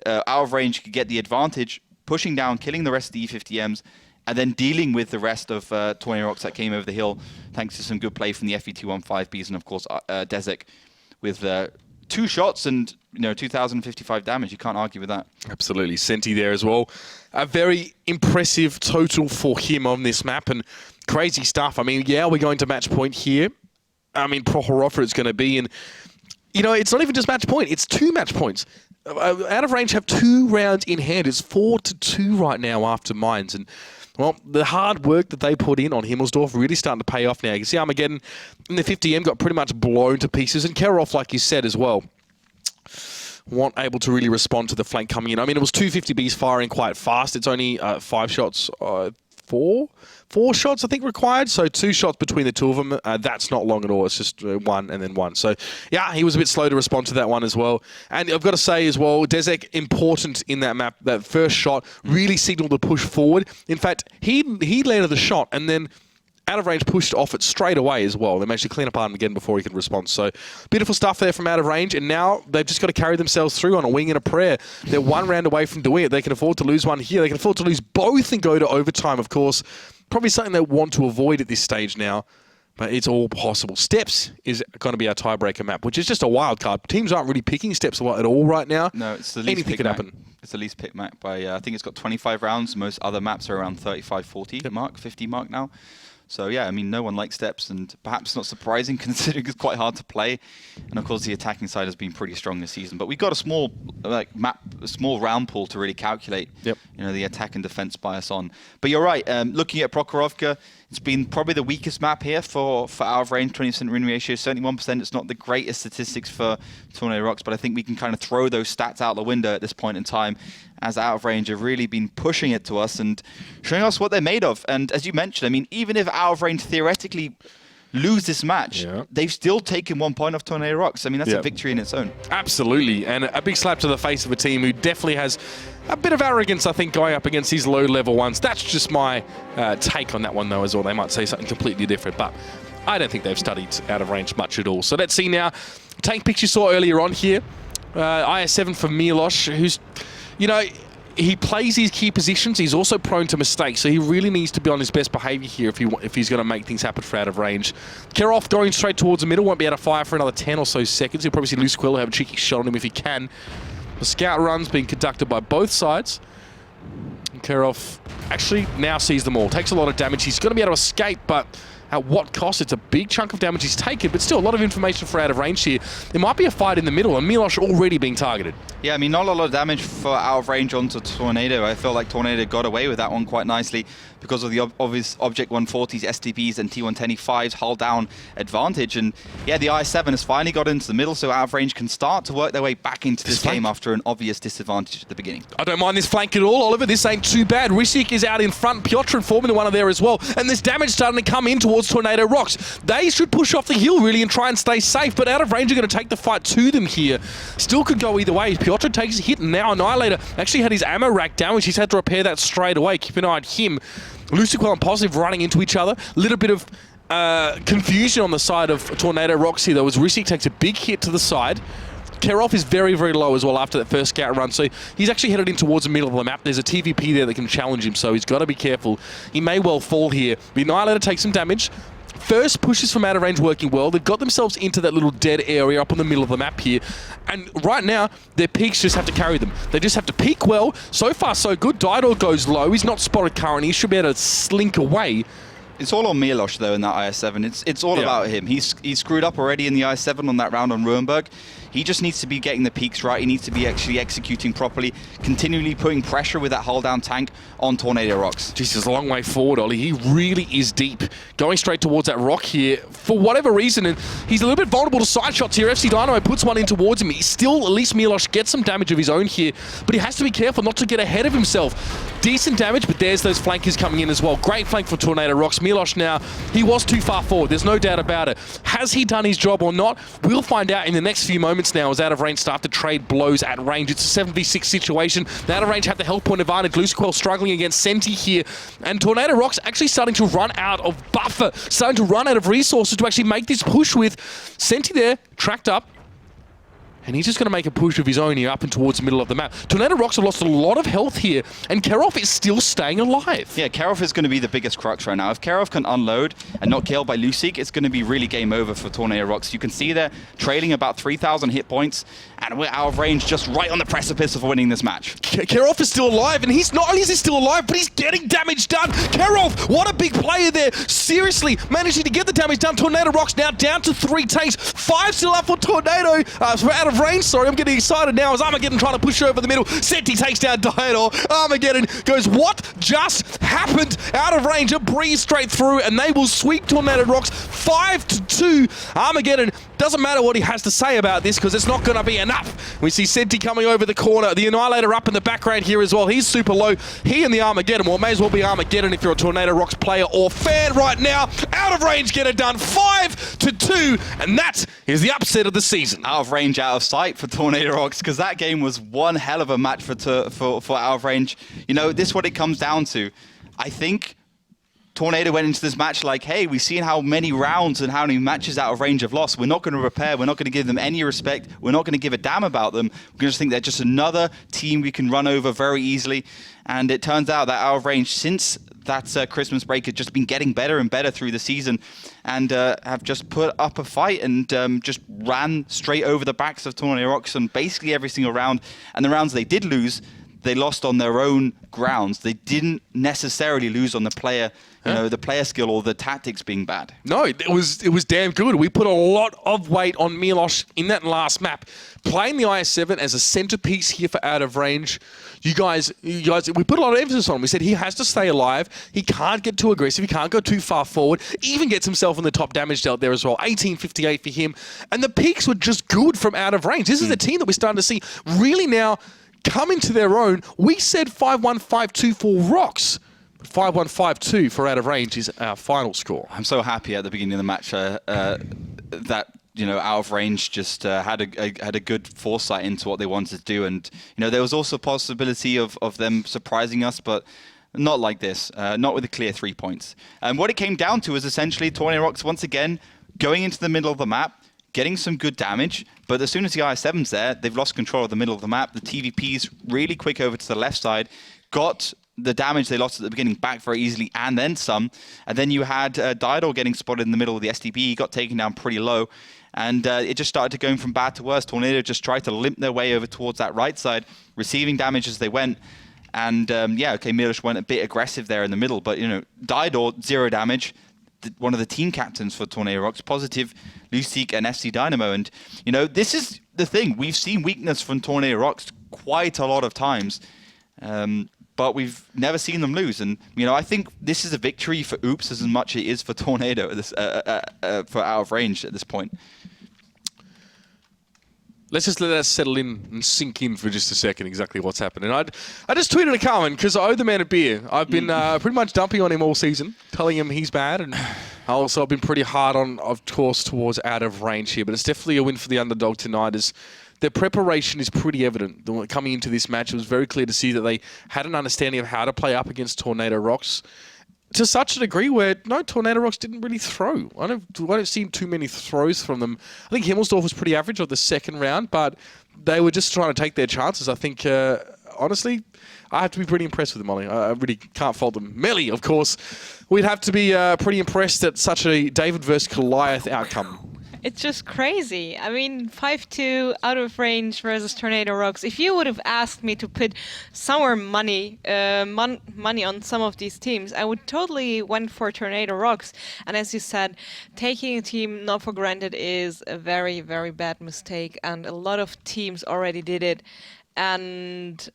Out of Range could get the advantage, pushing down, killing the rest of the E50Ms, and then dealing with the rest of Tornado Rocks that came over the hill, thanks to some good play from the FE215Bs and, of course, Desik with 2 shots and 2,055 damage. You can't argue with that. Absolutely. Senti there as well. A very impressive total for him on this map, and crazy stuff. I mean, yeah, we're going to match point here. I mean, Prohoroffer it's going to be, and it's not even just match point. It's 2 match points. Out of Range have 2 rounds in hand. It's 4-2 right now after mines, and well, the hard work that they put in on Himmelsdorf really starting to pay off now. You can see Armageddon in the 50M got pretty much blown to pieces, and Kerov, like you said as well, weren't able to really respond to the flank coming in. I mean, it was 250Bs firing quite fast. It's only 5 shots, 4 shots, I think, required. So 2 shots between the 2 of them. That's not long at all. It's just 1 and then 1. So, yeah, he was a bit slow to respond to that one as well. And I've got to say as well, Desik, important in that map. That first shot really signaled the push forward. In fact, he landed the shot, and then Out of range pushed off it straight away as well. They managed to clean up Armageddon before he could respond. So beautiful stuff there from out of range. And now they've just got to carry themselves through on a wing and a prayer. They're one round away from doing it. They can afford to lose one here. They can afford to lose both and go to overtime, of course. Probably something they want to avoid at this stage now. But it's all possible. Steps is going to be our tiebreaker map, which is just a wild card. Teams aren't really picking Steps a lot at all right now. No, it's the least Anything pick could map. happen. It's the least pick map by, I think it's got 25 rounds. Most other maps are around 35, 40 mark, 50 mark now. So yeah, I mean, no one likes Steps, and perhaps not surprising considering it's quite hard to play. And of course, the attacking side has been pretty strong this season. But we've got a small small round pool to really calculate, the attack and defense bias on. But you're right. Looking at Prokhorovka, it's been probably the weakest map here for out of range, 20% win ratio, 71%. It's not the greatest statistics for Tornado Rocks, but I think we can kind of throw those stats out the window at this point in time, as out of range have really been pushing it to us and showing us what they're made of. And as you mentioned, I mean, even if out of range theoretically lose this match, they've still taken 1 point off Tornado Rocks. I mean, that's a victory in its own. Absolutely. And a big slap to the face of a team who definitely has a bit of arrogance, I think, going up against these low-level ones. That's just my take on that one, though, as well. They might say something completely different, but I don't think they've studied out of range much at all. So let's see now. Tank picks you saw earlier on here. IS7 for Milos, who's, he plays his key positions. He's also prone to mistakes, so he really needs to be on his best behaviour here if he's going to make things happen for out of range. Kerov going straight towards the middle, won't be able to fire for another 10 or so seconds. He'll probably see Loose Quill have a cheeky shot on him if he can. The scout run's being conducted by both sides. Kerov actually now sees them all. Takes a lot of damage. He's going to be able to escape, but at what cost? It's a big chunk of damage he's taken, but still a lot of information for out of range here. There might be a fight in the middle, and Milos already being targeted. Yeah, I mean, not a lot of damage for out of range onto Tornado. I feel like Tornado got away with that one quite nicely because of the obvious Object 140s, STPs, and T110E5's hull down advantage. And yeah, the I7 has finally got into the middle, so out of range can start to work their way back into this game after an obvious disadvantage at the beginning. I don't mind this flank at all, Oliver. This ain't too bad. Risic is out in front. Piotr and Formula One are there as well. And there's damage starting to come in towards Tornado Rocks. They should push off the hill, really, and try and stay safe. But out of range are going to take the fight to them here. Still could go either way. Piotr takes a hit, and now Annihilator actually had his ammo rack down, which he's had to repair that straight away. Keep an eye on him. Luciquel and Positive running into each other. A little bit of confusion on the side of Tornado Rocks here, though, as Risic takes a big hit to the side. Kerov is very, very low as well after that first scout run, so he's actually headed in towards the middle of the map. There's a TVP there that can challenge him, so he's got to be careful. He may well fall here. The Annihilator takes some damage. First pushes from out of range working well. They've got themselves into that little dead area up in the middle of the map here. And right now, their peaks just have to carry them. They just have to peak well. So far, so good. Dido goes low. He's not spotted currently. He should be able to slink away. It's all on Milos, though, in that IS7. It's all about him. He's screwed up already in the IS7 on that round on Ruinberg. He just needs to be getting the peaks right. He needs to be actually executing properly, continually putting pressure with that hull-down tank on Tornado Rocks. Jesus, a long way forward, Ollie. He really is deep. Going straight towards that rock here for whatever reason, and he's a little bit vulnerable to side shots here. FC Dynamo puts one in towards him. He's still, at least Milos gets some damage of his own here, but he has to be careful not to get ahead of himself. Decent damage, but there's those flankers coming in as well. Great flank for Tornado Rocks. Milos now, he was too far forward. There's no doubt about it. Has he done his job or not? We'll find out in the next few moments now as out of range start to trade blows at range. It's a 7v6 situation. The out of range have the health point advantage. Luciquel struggling against Senti here. And Tornado Rocks actually starting to run out of buffer, starting to run out of resources to actually make this push with Senti there, tracked up. And he's just going to make a push of his own here up and towards the middle of the map. Tornado Rocks have lost a lot of health here, and Kerov is still staying alive. Yeah, Kerov is going to be the biggest crux right now. If Kerov can unload and not killed by Lucic, it's going to be really game over for Tornado Rocks. You can see they're trailing about 3,000 hit points, and we're out of range just right on the precipice of winning this match. Kerov is still alive, and he's not only is he still alive, but he's getting damage done. Kerov, what a big player there. Seriously, managing to get the damage done. Tornado Rocks now down to 3 tanks. 5 still up for Tornado, for out of range, sorry. I'm getting excited now as Armageddon trying to push over the middle. Senti takes down Diodor. Armageddon goes, what just happened? Out of range, a breeze straight through, and they will sweep Tornado Rocks 5-2. Armageddon, doesn't matter what he has to say about this because it's not going to be enough. We see Senti coming over the corner. The Annihilator up in the background here as well. He's super low. He and the Armageddon, well, may as well be Armageddon if you're a Tornado Rocks player or fan right now. Out of range, get it done. 5-2, and that is the upset of the season. Out of range, out of sight for Tornado Rocks, because that game was one hell of a match for out of range. You know, this is what it comes down to. I think Tornado went into this match like, hey, we've seen how many rounds and how many matches out of range have lost. We're not going to repair. We're not going to give them any respect. We're not going to give a damn about them. We're going to think they're just another team we can run over very easily. And it turns out that out of range, since that Christmas break, has just been getting better and better through the season, and have just put up a fight and just ran straight over the backs of Tornado Rocks on basically every single round. And the rounds they did lose, they lost on their own grounds. They didn't necessarily lose on the player, the player skill or the tactics being bad. No, it was damn good. We put a lot of weight on Milos in that last map. Playing the IS-7 as a centerpiece here for out of range. You guys, we put a lot of emphasis on him. We said he has to stay alive. He can't get too aggressive. He can't go too far forward. Even gets himself in the top damage dealt there as well. 1858 for him. And the peaks were just good from out of range. This is a team that we're starting to see really now come into their own. We said 5-1-5-2 for Rocks. 5-1-5-2 for out of range is our final score. I'm so happy at the beginning of the match that out of range just had a good foresight into what they wanted to do, and there was also a possibility of them surprising us, but not like this, not with a clear 3 points. And what it came down to is essentially Tornado Rocks once again going into the middle of the map, getting some good damage, but as soon as the IS-7's there, they've lost control of the middle of the map. The TVP's really quick over to the left side, got the damage they lost at the beginning back very easily, and then some. And then you had Diodor getting spotted in the middle of the STB. He got taken down pretty low, and it just started to going from bad to worse. Tornado just tried to limp their way over towards that right side, receiving damage as they went. And Milos went a bit aggressive there in the middle, but Diodor, 0 damage. One of the team captains for Tornado Rocks, positive, Lucic and FC Dynamo. And, this is the thing. We've seen weakness from Tornado Rocks quite a lot of times, but we've never seen them lose. And, I think this is a victory for Oops as much as it is for Tornado for out of range at this point. Let's just let that settle in and sink in for just a second exactly what's happening. I just tweeted a comment because I owe the man a beer. I've been pretty much dumping on him all season, telling him he's bad, and also I've been pretty hard on, of course, towards out of range here. But it's definitely a win for the underdog tonight, as their preparation is pretty evident. Coming into this match, it was very clear to see that they had an understanding of how to play up against Tornado Rocks, to such a degree where, no, Tornado Rocks didn't really throw. I don't see too many throws from them. I think Himmelsdorf was pretty average of the second round, but they were just trying to take their chances. I think, honestly, I have to be pretty impressed with them, Ollie. I really can't fault them. Melly, of course, we'd have to be pretty impressed at such a David versus Goliath outcome. It's just crazy. I mean, 5-2 out of range versus Tornado Rocks. If you would have asked me to put somewhere money on some of these teams, I would totally went for Tornado Rocks. And as you said, taking a team not for granted is a very, very bad mistake. And a lot of teams already did it. And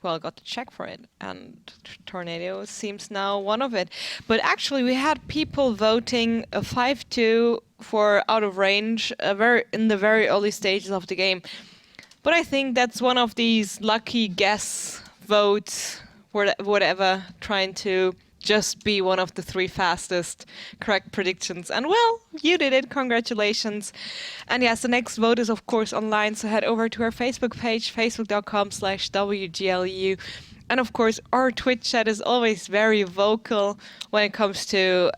got the check for it, and Tornado seems now one of it. But actually, we had people voting a 5-2 for out of range in the very early stages of the game. But I think that's one of these lucky guess votes, whatever, trying to just be one of the 3 fastest correct predictions. And well, you did it. Congratulations. And yes, the next vote is of course online, so head over to our Facebook page, facebook.com/WGLEU. And of course, our Twitch chat is always very vocal when it comes to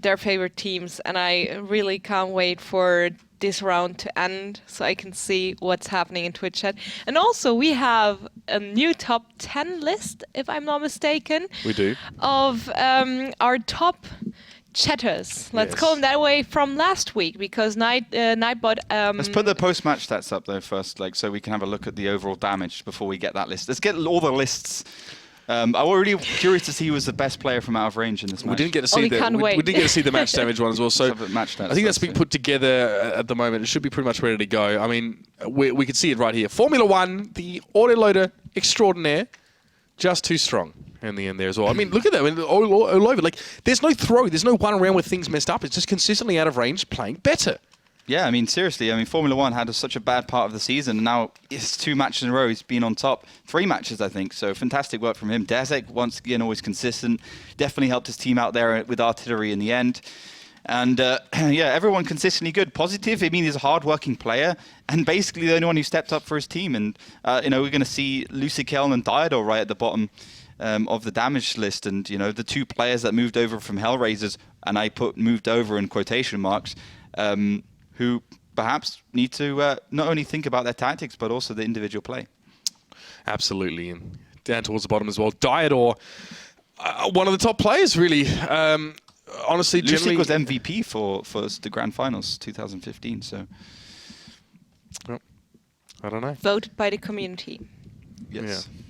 their favorite teams. And I really can't wait for this round to end so I can see what's happening in Twitch chat. And also, we have a new top 10 list, if I'm not mistaken. We do. Of our top chatters. Let's call them that way, from last week, because Nightbot... Let's put the post-match stats up though first, so we can have a look at the overall damage before we get that list. Let's get all the lists. I'm really curious to see who was the best player from out of range in this match. We didn't get to see we didn't get to see the match damage one as well. So match I think that's being put together at the moment. It should be pretty much ready to go. I mean, we can see it right here. Formula One, the autoloader extraordinaire, just too strong in the end there as well. I mean, look at that. I mean, all over. Like, there's no throw. There's no one around where things messed up. It's just consistently out of range, playing better. Yeah, I mean, seriously. I mean, Formula One had such a bad part of the season, and now it's 2 matches in a row. He's been on top. 3 matches, I think. So fantastic work from him. Dezek, once again, always consistent. Definitely helped his team out there with artillery in the end. And everyone consistently good. Positive, I mean, he's a hard-working player, and basically the only one who stepped up for his team. And, we're going to see Lucic and Diodor right at the bottom. of the damage list. And, the 2 players that moved over from Hellraisers, and I put moved over in quotation marks, who perhaps need to not only think about their tactics, but also the individual play. Absolutely. And down towards the bottom as well. Diador, one of the top players, really. Honestly, Lucic generally was MVP for the Grand Finals 2015. So, I don't know. Voted by the community. yes. Yeah.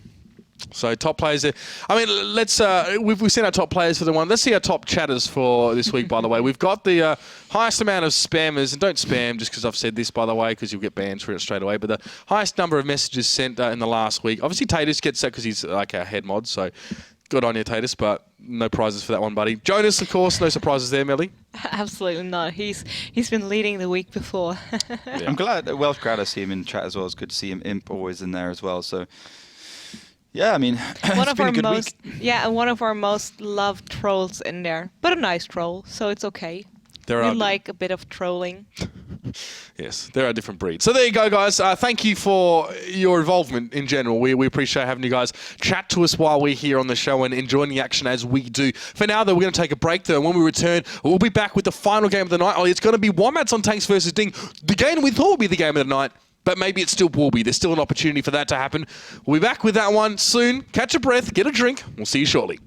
So top players there. I mean, let's we've seen our top players for the one. Let's see our top chatters for this week. By the way, we've got the highest amount of spammers, and don't spam just because I've said this, by the way, because you'll get banned for it straight away. But the highest number of messages sent in the last week. Obviously, Tatus gets that because he's like our head mod. So good on you, Tatus. But no prizes for that one, buddy. Jonas, of course, no surprises there, Melly. Absolutely not. He's been leading the week before. Yeah. I'm glad Welsh Grad I see him in chat as well. It's good to see him Imp always in there as well. So. Yeah, I mean, One it's of been our a good most, week. yeah, and one of our most loved trolls in there, but a nice troll, so it's okay. There We are like a bit of trolling. Yes, there are different breeds. So there you go, guys. Thank you for your involvement in general. We appreciate having you guys chat to us while we're here on the show and enjoying the action as we do. For now, though, we're going to take a break, though, and when we return, we'll be back with the final game of the night. Oh, it's going to be Wombats on Tanks versus Ding. The game we thought would be the game of the night, but maybe it still will be. There's still an opportunity for that to happen. We'll be back with that one soon. Catch a breath, get a drink. We'll see you shortly.